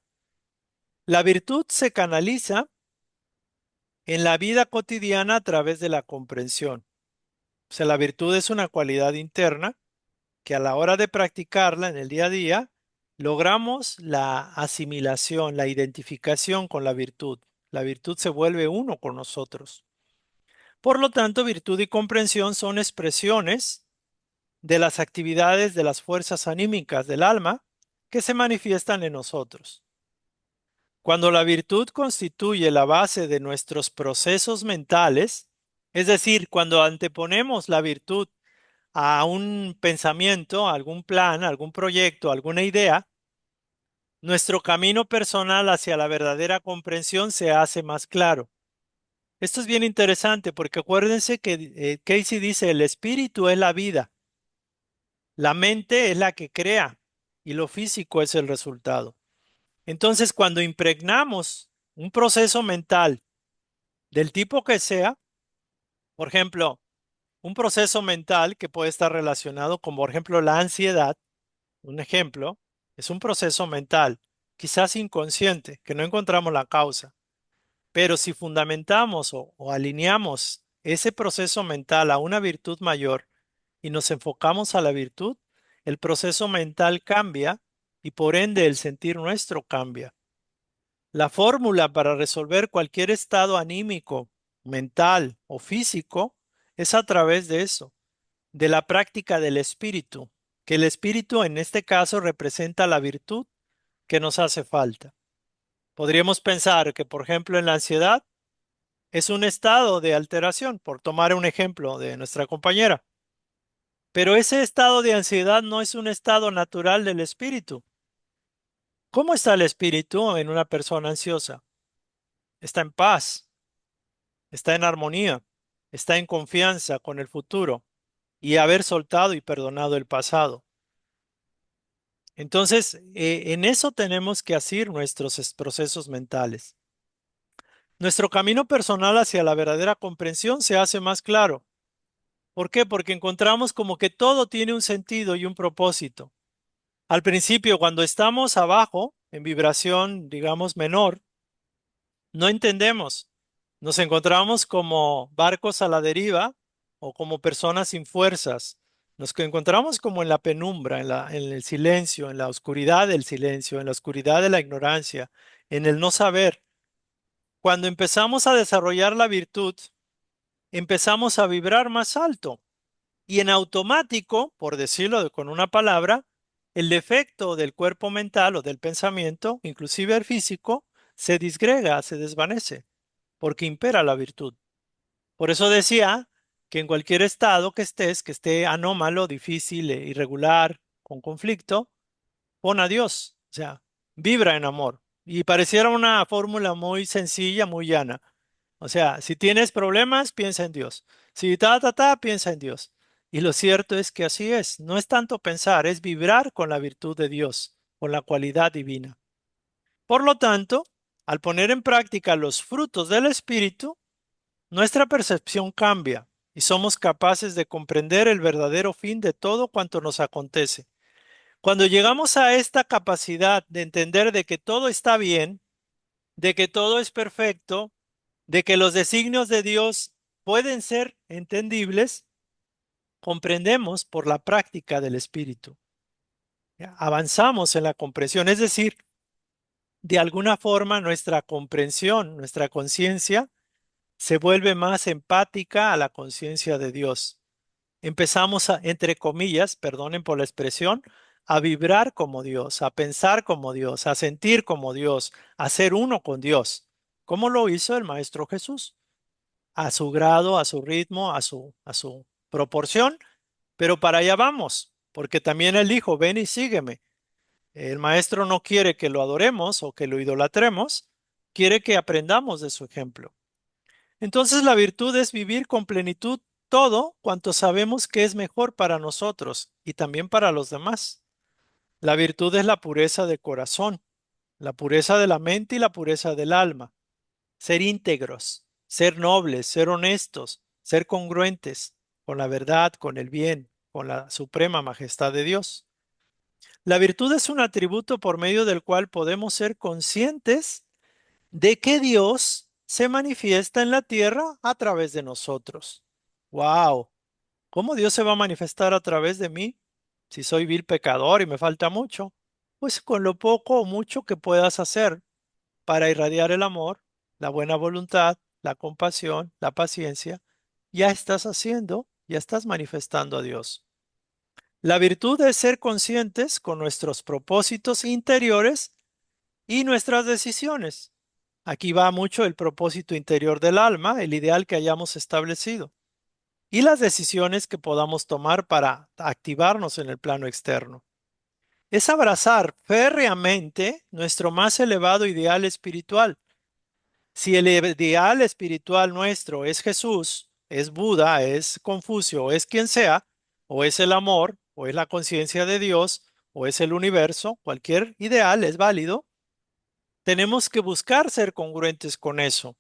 La virtud se canaliza en la vida cotidiana a través de la comprensión. O sea, la virtud es una cualidad interna que a la hora de practicarla en el día a día, logramos la asimilación, la identificación con la virtud. La virtud se vuelve uno con nosotros. Por lo tanto, virtud y comprensión son expresiones de las actividades de las fuerzas anímicas del alma que se manifiestan en nosotros. Cuando la virtud constituye la base de nuestros procesos mentales, es decir, cuando anteponemos la virtud a un pensamiento, a algún plan, a algún proyecto, a alguna idea, nuestro camino personal hacia la verdadera comprensión se hace más claro. Esto es bien interesante porque acuérdense que Casey dice, el espíritu es la vida, la mente es la que crea y lo físico es el resultado. Entonces, cuando impregnamos un proceso mental del tipo que sea, por ejemplo, un proceso mental que puede estar relacionado con, por ejemplo, la ansiedad. Un ejemplo es un proceso mental, quizás inconsciente, que no encontramos la causa, pero si fundamentamos o alineamos ese proceso mental a una virtud mayor, y nos enfocamos a la virtud, el proceso mental cambia y por ende el sentir nuestro cambia. La fórmula para resolver cualquier estado anímico, mental o físico es a través de eso, de la práctica del espíritu, que el espíritu en este caso representa la virtud que nos hace falta. Podríamos pensar que, por ejemplo, en la ansiedad es un estado de alteración, por tomar un ejemplo de nuestra compañera. Pero ese estado de ansiedad no es un estado natural del espíritu. ¿Cómo está el espíritu en una persona ansiosa? Está en paz, está en armonía, está en confianza con el futuro y haber soltado y perdonado el pasado. Entonces, en eso tenemos que hacer nuestros procesos mentales. Nuestro camino personal hacia la verdadera comprensión se hace más claro. ¿Por qué? Porque encontramos como que todo tiene un sentido y un propósito. Al principio, cuando estamos abajo, en vibración, digamos, menor, no entendemos. Nos encontramos como barcos a la deriva o como personas sin fuerzas. Nos encontramos como en la penumbra, en el silencio, en la oscuridad del silencio, en la oscuridad de la ignorancia, en el no saber. Cuando empezamos a desarrollar la virtud, empezamos a vibrar más alto. Y en automático, por decirlo con una palabra, el defecto del cuerpo mental o del pensamiento, inclusive el físico, se disgrega, se desvanece, porque impera la virtud. Por eso decía que en cualquier estado que estés, que esté anómalo, difícil, irregular, con conflicto, pon a Dios, o sea, vibra en amor. Y pareciera una fórmula muy sencilla, muy llana. O sea, si tienes problemas, piensa en Dios. Si piensa en Dios. Y lo cierto es que así es. No es tanto pensar, es vibrar con la virtud de Dios, con la cualidad divina. Por lo tanto, al poner en práctica los frutos del Espíritu, nuestra percepción cambia y somos capaces de comprender el verdadero fin de todo cuanto nos acontece. Cuando llegamos a esta capacidad de entender de que todo está bien, de que todo es perfecto, de que los designios de Dios pueden ser entendibles, comprendemos por la práctica del Espíritu. Avanzamos en la comprensión, es decir, de alguna forma nuestra comprensión, nuestra conciencia, se vuelve más empática a la conciencia de Dios. Empezamos a, entre comillas, perdonen por la expresión, a vibrar como Dios, a pensar como Dios, a sentir como Dios, a ser uno con Dios, como lo hizo el Maestro Jesús, a su grado, a su ritmo, a su proporción, pero para allá vamos, porque también él dijo, ven y sígueme. El Maestro no quiere que lo adoremos o que lo idolatremos, quiere que aprendamos de su ejemplo. Entonces la virtud es vivir con plenitud todo cuanto sabemos que es mejor para nosotros y también para los demás. La virtud es la pureza de corazón, la pureza de la mente y la pureza del alma. Ser íntegros, ser nobles, ser honestos, ser congruentes con la verdad, con el bien, con la suprema majestad de Dios. La virtud es un atributo por medio del cual podemos ser conscientes de que Dios se manifiesta en la tierra a través de nosotros. ¡Wow! ¿Cómo Dios se va a manifestar a través de mí? Si soy vil pecador y me falta mucho, pues con lo poco o mucho que puedas hacer para irradiar el amor, la buena voluntad, la compasión, la paciencia, ya estás haciendo, ya estás manifestando a Dios. La virtud es ser conscientes con nuestros propósitos interiores y nuestras decisiones. Aquí va mucho el propósito interior del alma, el ideal que hayamos establecido, y las decisiones que podamos tomar para activarnos en el plano externo. Es abrazar férreamente nuestro más elevado ideal espiritual. Si el ideal espiritual nuestro es Jesús, es Buda, es Confucio, es quien sea, o es el amor, o es la conciencia de Dios, o es el universo, cualquier ideal es válido, tenemos que buscar ser congruentes con eso,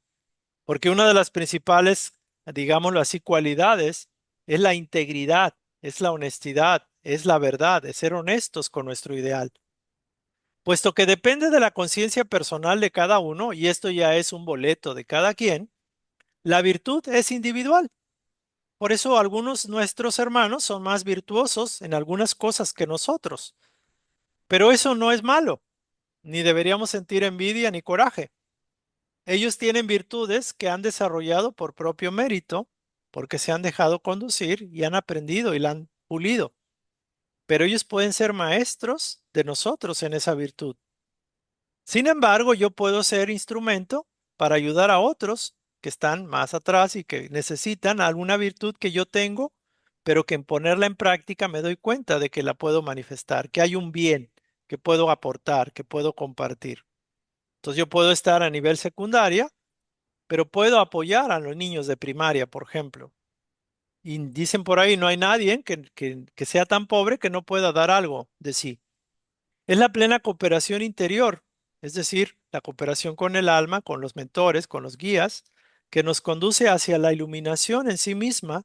porque una de las principales, digámoslo así, cualidades es la integridad, es la honestidad, es la verdad, es ser honestos con nuestro ideal. Puesto que depende de la conciencia personal de cada uno, y esto ya es un boleto de cada quien, la virtud es individual. Por eso algunos nuestros hermanos son más virtuosos en algunas cosas que nosotros. Pero eso no es malo, ni deberíamos sentir envidia ni coraje. Ellos tienen virtudes que han desarrollado por propio mérito, porque se han dejado conducir y han aprendido y la han pulido. Pero ellos pueden ser maestros de nosotros en esa virtud. Sin embargo, yo puedo ser instrumento para ayudar a otros que están más atrás y que necesitan alguna virtud que yo tengo, pero que en ponerla en práctica me doy cuenta de que la puedo manifestar, que hay un bien que puedo aportar, que puedo compartir. Entonces yo puedo estar a nivel secundaria, pero puedo apoyar a los niños de primaria, por ejemplo. Y dicen por ahí, no hay nadie que sea tan pobre que no pueda dar algo de sí. Es la plena cooperación interior, es decir, la cooperación con el alma, con los mentores, con los guías, que nos conduce hacia la iluminación en sí misma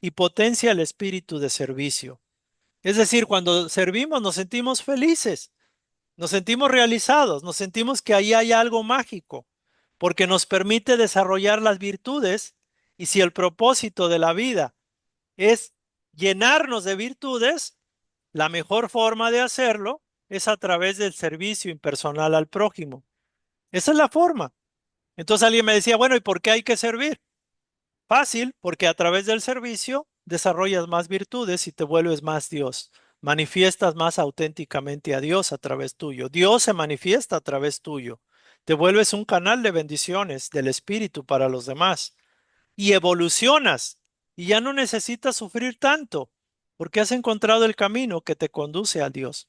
y potencia el espíritu de servicio. Es decir, cuando servimos nos sentimos felices, nos sentimos realizados, nos sentimos que ahí hay algo mágico, porque nos permite desarrollar las virtudes y si el propósito de la vida es llenarnos de virtudes, la mejor forma de hacerlo es a través del servicio impersonal al prójimo. Esa es la forma. Entonces alguien me decía, bueno, ¿y por qué hay que servir? Fácil, porque a través del servicio desarrollas más virtudes y te vuelves más Dios. Manifiestas más auténticamente a Dios a través tuyo. Dios se manifiesta a través tuyo. Te vuelves un canal de bendiciones del Espíritu para los demás. Y evolucionas. Y ya no necesitas sufrir tanto, porque has encontrado el camino que te conduce a Dios.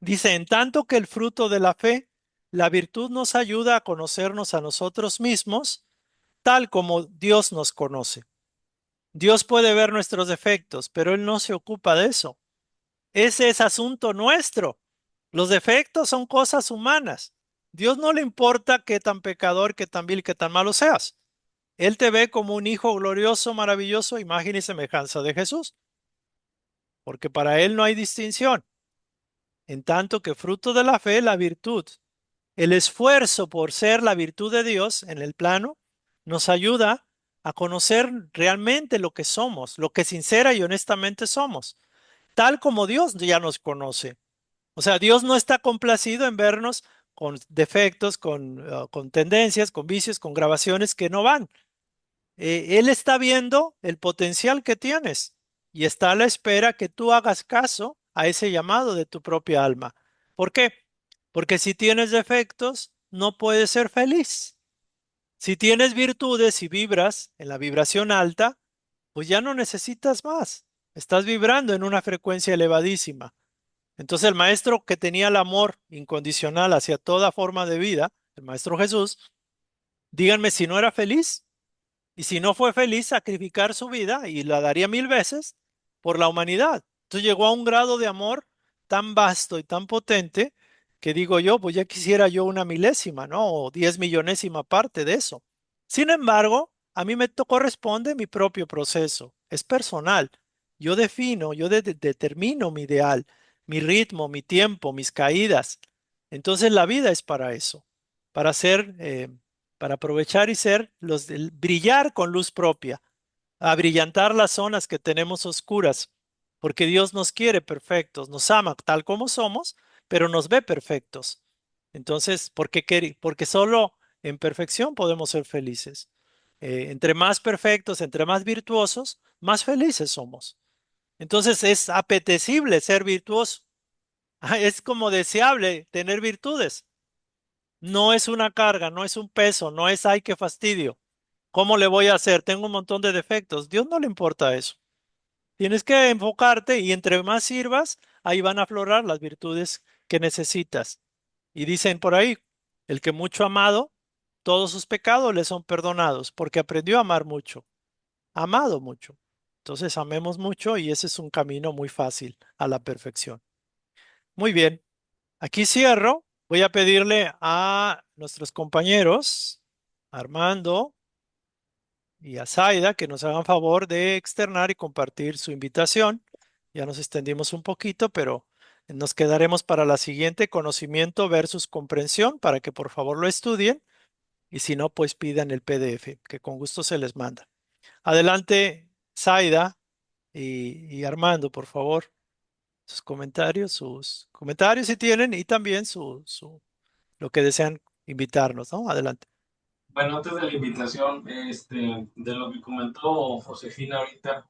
Dice, en tanto que el fruto de la fe, la virtud nos ayuda a conocernos a nosotros mismos, tal como Dios nos conoce. Dios puede ver nuestros defectos, pero Él no se ocupa de eso. Ese es asunto nuestro. Los defectos son cosas humanas. Dios no le importa qué tan pecador, qué tan vil, qué tan malo seas. Él te ve como un hijo glorioso, maravilloso, imagen y semejanza de Jesús, porque para Él no hay distinción. En tanto que fruto de la fe, la virtud, el esfuerzo por ser la virtud de Dios en el plano, nos ayuda a conocer realmente lo que somos, lo que sincera y honestamente somos, tal como Dios ya nos conoce. O sea, Dios no está complacido en vernos con defectos, con tendencias, con vicios, con grabaciones que no van. Él está viendo el potencial que tienes y está a la espera que tú hagas caso a ese llamado de tu propia alma. ¿Por qué? Porque si tienes defectos, no puedes ser feliz. Si tienes virtudes y vibras en la vibración alta, pues ya no necesitas más. Estás vibrando en una frecuencia elevadísima. Entonces el maestro que tenía el amor incondicional hacia toda forma de vida, el maestro Jesús, díganme si no era feliz. Y si no fue feliz, sacrificar su vida y la daría 1000 veces por la humanidad. Entonces llegó a un grado de amor tan vasto y tan potente que digo yo, pues ya quisiera yo una milésima, ¿no? O 10 millonésima parte de eso. Sin embargo, a mí me corresponde mi propio proceso. Es personal. Yo defino, determino mi ideal, mi ritmo, mi tiempo, mis caídas. Entonces la vida es para eso, para ser para aprovechar y ser brillar con luz propia, abrillantar las zonas que tenemos oscuras, porque Dios nos quiere perfectos, nos ama tal como somos, pero nos ve perfectos. Entonces, porque solo en perfección podemos ser felices. Entre más perfectos, entre más virtuosos, más felices somos. Entonces es apetecible ser virtuoso. Es como deseable tener virtudes. No es una carga, no es un peso, no es ay, qué fastidio. ¿Cómo le voy a hacer? Tengo un montón de defectos. Dios no le importa eso. Tienes que enfocarte y entre más sirvas, ahí van a aflorar las virtudes que necesitas. Y dicen por ahí, el que mucho ha amado, todos sus pecados le son perdonados, porque aprendió a amar mucho, amado mucho. Entonces amemos mucho y ese es un camino muy fácil a la perfección. Muy bien. Aquí cierro. Voy a pedirle a nuestros compañeros, Armando y a Zaida, que nos hagan favor de externar y compartir su invitación. Ya nos extendimos un poquito, pero nos quedaremos para la siguiente, conocimiento versus comprensión, para que por favor lo estudien y si no, pues pidan el PDF, que con gusto se les manda. Adelante, Zaida y Armando, por favor, sus comentarios si tienen y también lo que desean invitarnos, ¿no? Adelante. Bueno, antes de la invitación, de lo que comentó Josefina ahorita,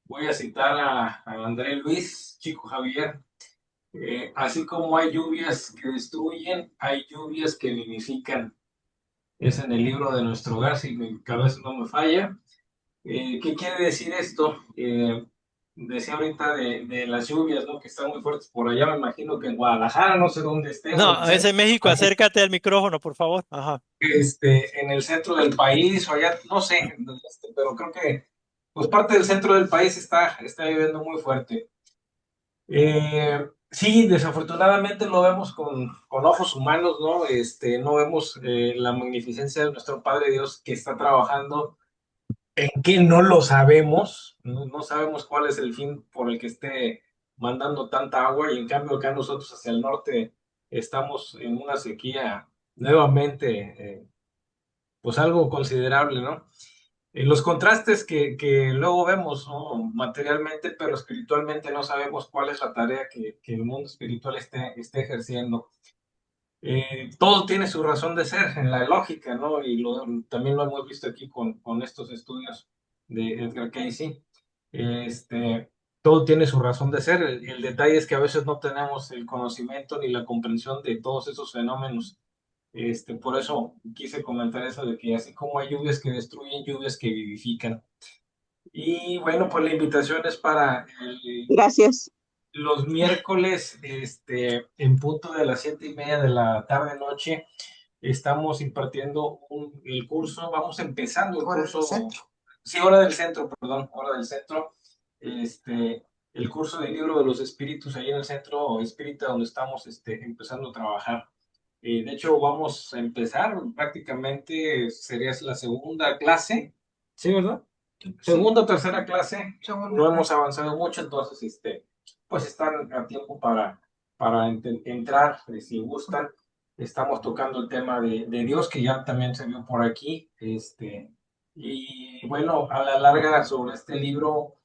voy a citar a André Luis, Chico Javier. Así como hay lluvias que destruyen, hay lluvias que vivifican. Es en el libro de Nuestro Hogar, si mi cabeza no me falla. ¿Qué quiere decir esto? Decía ahorita de las lluvias, ¿no? Que están muy fuertes por allá, me imagino que en Guadalajara, no sé dónde esté, o en el No, es centro, en México, acércate al micrófono, por favor. Ajá. en el centro del país, o allá, no sé, pero creo que pues parte del centro del país está lloviendo muy fuerte. Sí, desafortunadamente lo vemos con ojos humanos, ¿no? No vemos la magnificencia de nuestro Padre Dios que está trabajando. ¿En qué no lo sabemos? No sabemos cuál es el fin por el que esté mandando tanta agua y en cambio acá nosotros hacia el norte estamos en una sequía nuevamente, pues algo considerable, ¿no? Los contrastes que luego vemos, ¿no? Materialmente, pero espiritualmente no sabemos cuál es la tarea que el mundo espiritual esté ejerciendo. Todo tiene su razón de ser en la lógica, ¿no? Y también lo hemos visto aquí con estos estudios de Edgar Cayce. Todo tiene su razón de ser. El detalle es que a veces no tenemos el conocimiento ni la comprensión de todos esos fenómenos. Por eso quise comentar eso de que así como hay lluvias que destruyen, lluvias que vivifican. Y bueno, pues la invitación es para Gracias. los miércoles, en punto de las 7:30 de la tarde noche, estamos impartiendo el curso, vamos empezando el curso. Sí, hora del centro, perdón, hora del centro. El curso del libro de los espíritus ahí en el centro espírita donde estamos empezando a trabajar. De hecho, vamos a empezar prácticamente, sería la segunda clase, ¿sí, verdad? Segunda o tercera clase, no hemos avanzado mucho, entonces, pues están a tiempo para entrar, si gustan. Estamos tocando el tema de Dios, que ya también se vio por aquí, y bueno, a la larga sobre este libro,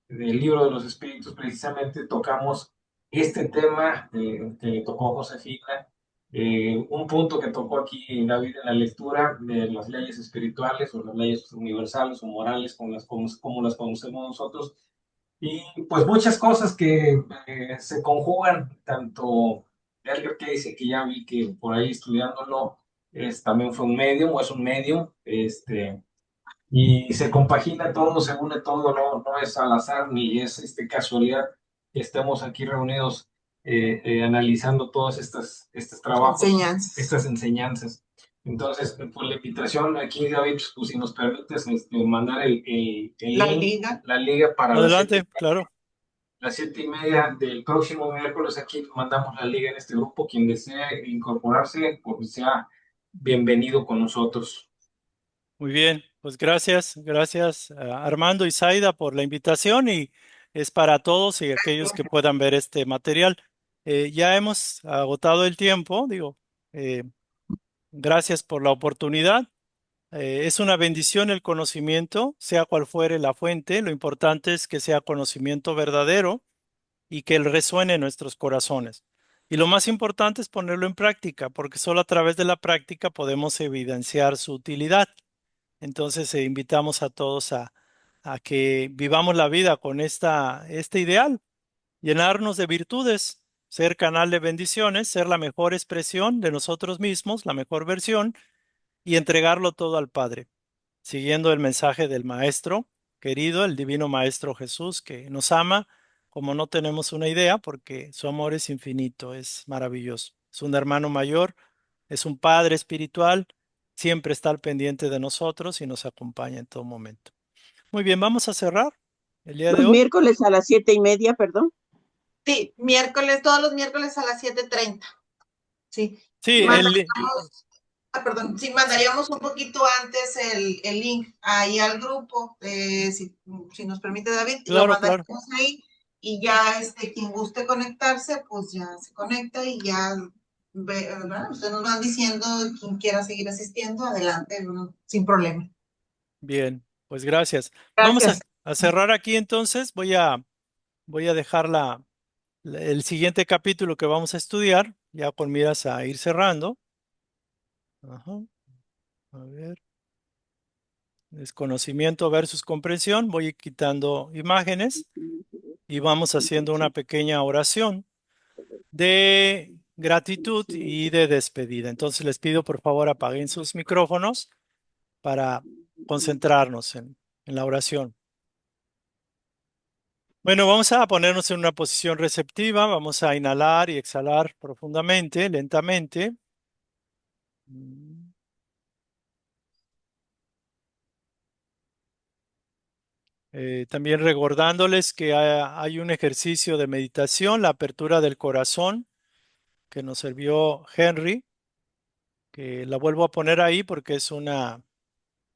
del libro de los espíritus, precisamente tocamos este tema que tocó Josefina, un punto que tocó aquí David en la lectura de las leyes espirituales o las leyes universales o morales como las conocemos nosotros, y pues muchas cosas que se conjugan, tanto Edgar Cayce, que ya vi que por ahí estudiándolo, también fue un medium o es un medium, y se compagina todo, se une todo, no es al azar ni es casualidad que estemos aquí reunidos analizando todas estas trabajos, estas enseñanzas. Entonces, pues la invitación aquí, David, pues si nos permites mandar la liga para Adelante, claro. las 7:30 del próximo miércoles. Aquí mandamos la liga en este grupo. Quien desee incorporarse, pues sea bienvenido con nosotros. Muy bien, pues gracias Armando y Zaida por la invitación y es para todos y aquellos que puedan ver este material. Ya hemos agotado el tiempo, digo, eh, gracias por la oportunidad. Es una bendición el conocimiento, sea cual fuere la fuente, lo importante es que sea conocimiento verdadero y que él resuene en nuestros corazones. Y lo más importante es ponerlo en práctica, porque solo a través de la práctica podemos evidenciar su utilidad. Entonces, invitamos a todos a que vivamos la vida con este ideal, llenarnos de virtudes, ser canal de bendiciones, ser la mejor expresión de nosotros mismos, la mejor versión, y entregarlo todo al Padre, siguiendo el mensaje del Maestro querido, el Divino Maestro Jesús, que nos ama como no tenemos una idea, porque su amor es infinito, es maravilloso. Es un hermano mayor, es un Padre espiritual, siempre está al pendiente de nosotros y nos acompaña en todo momento. Muy bien, vamos a cerrar el día de Los hoy. miércoles a las 7:30, perdón. Sí, todos los miércoles a las 7:30. Sí. Sí, Perdón, sí, mandaríamos un poquito antes el link ahí al grupo, si nos permite David, lo claro. mandaríamos ahí y ya quien guste conectarse, pues ya se conecta y ya, bueno, ustedes nos van diciendo quien quiera seguir asistiendo, adelante, sin problema. Bien, Pues gracias. Vamos Gracias. a cerrar aquí entonces. Voy a dejar el siguiente capítulo que vamos a estudiar, ya con miras a ir cerrando. Ajá. A ver. Desconocimiento versus comprensión. Voy quitando imágenes y vamos haciendo una pequeña oración de gratitud y de despedida. Entonces les pido por favor apaguen sus micrófonos para concentrarnos en la oración. Bueno, vamos a ponernos en una posición receptiva. Vamos a inhalar y exhalar profundamente, lentamente. También recordándoles que hay un ejercicio de meditación, la apertura del corazón, que nos sirvió Henry, que la vuelvo a poner ahí porque es una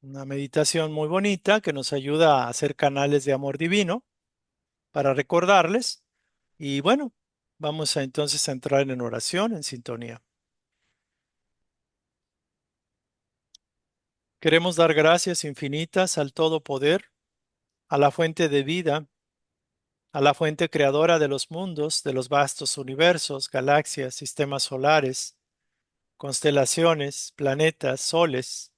meditación muy bonita que nos ayuda a hacer canales de amor divino para recordarles. Y bueno, vamos a entonces a entrar en oración, en sintonía. Queremos dar gracias infinitas al Todopoder, a la fuente de vida, a la fuente creadora de los mundos, de los vastos universos, galaxias, sistemas solares, constelaciones, planetas, soles,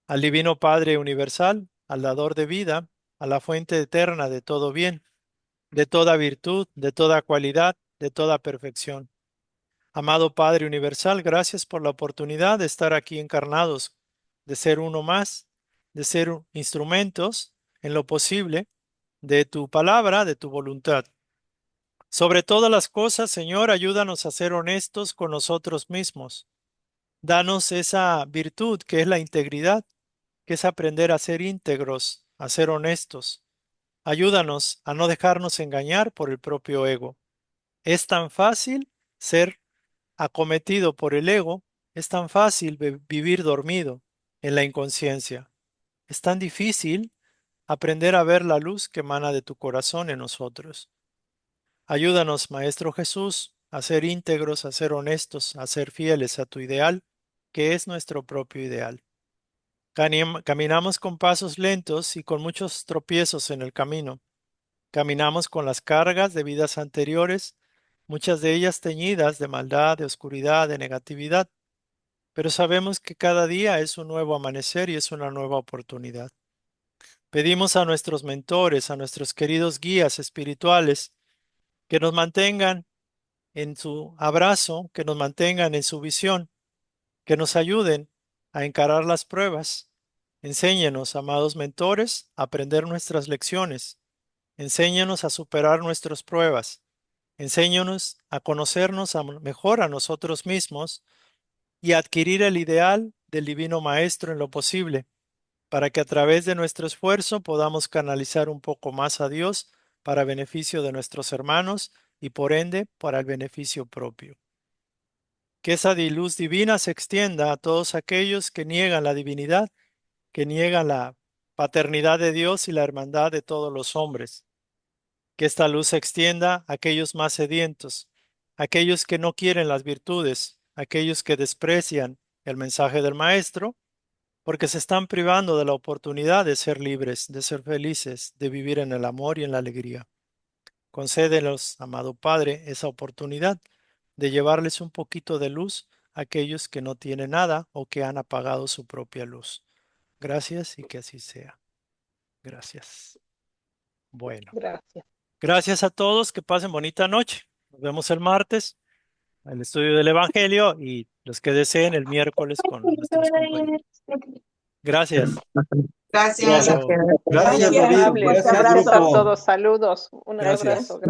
al Divino Padre Universal, al dador de vida, a la fuente eterna de todo bien, de toda virtud, de toda cualidad, de toda perfección. Amado Padre Universal, gracias por la oportunidad de estar aquí encarnados, de ser uno más, de ser instrumentos en lo posible de tu palabra, de tu voluntad. Sobre todas las cosas, Señor, ayúdanos a ser honestos con nosotros mismos. Danos esa virtud que es la integridad, que es aprender a ser íntegros, a ser honestos. Ayúdanos a no dejarnos engañar por el propio ego. Es tan fácil ser acometido por el ego, es tan fácil vivir dormido en la inconsciencia. Es tan difícil aprender a ver la luz que emana de tu corazón en nosotros. Ayúdanos, Maestro Jesús, a ser íntegros, a ser honestos, a ser fieles a tu ideal, que es nuestro propio ideal. Caminamos con pasos lentos y con muchos tropiezos en el camino. Caminamos con las cargas de vidas anteriores, muchas de ellas teñidas de maldad, de oscuridad, de negatividad, pero sabemos que cada día es un nuevo amanecer y es una nueva oportunidad. Pedimos a nuestros mentores, a nuestros queridos guías espirituales, que nos mantengan en su abrazo, que nos mantengan en su visión, que nos ayuden a encarar las pruebas. Enséñenos, amados mentores, a aprender nuestras lecciones. Enséñanos a superar nuestras pruebas. Enséñanos a conocernos mejor a nosotros mismos y a adquirir el ideal del Divino Maestro en lo posible, para que a través de nuestro esfuerzo podamos canalizar un poco más a Dios para beneficio de nuestros hermanos y por ende para el beneficio propio. Que esa luz divina se extienda a todos aquellos que niegan la divinidad, que niegan la paternidad de Dios y la hermandad de todos los hombres. Que esta luz se extienda a aquellos más sedientos, aquellos que no quieren las virtudes, aquellos que desprecian el mensaje del Maestro, porque se están privando de la oportunidad de ser libres, de ser felices, de vivir en el amor y en la alegría. Concédenos, amado Padre, esa oportunidad de llevarles un poquito de luz a aquellos que no tienen nada o que han apagado su propia luz. Gracias y que así sea. Gracias. Bueno, Gracias. gracias a todos, que pasen bonita noche. Nos vemos el martes, el estudio del Evangelio y los que deseen el miércoles con nuestros compañeros. Gracias. Gracias. Chao. Gracias, Muy David. amables. Gracias, Gracias a grupo. todos. Saludos. Un Gracias. abrazo.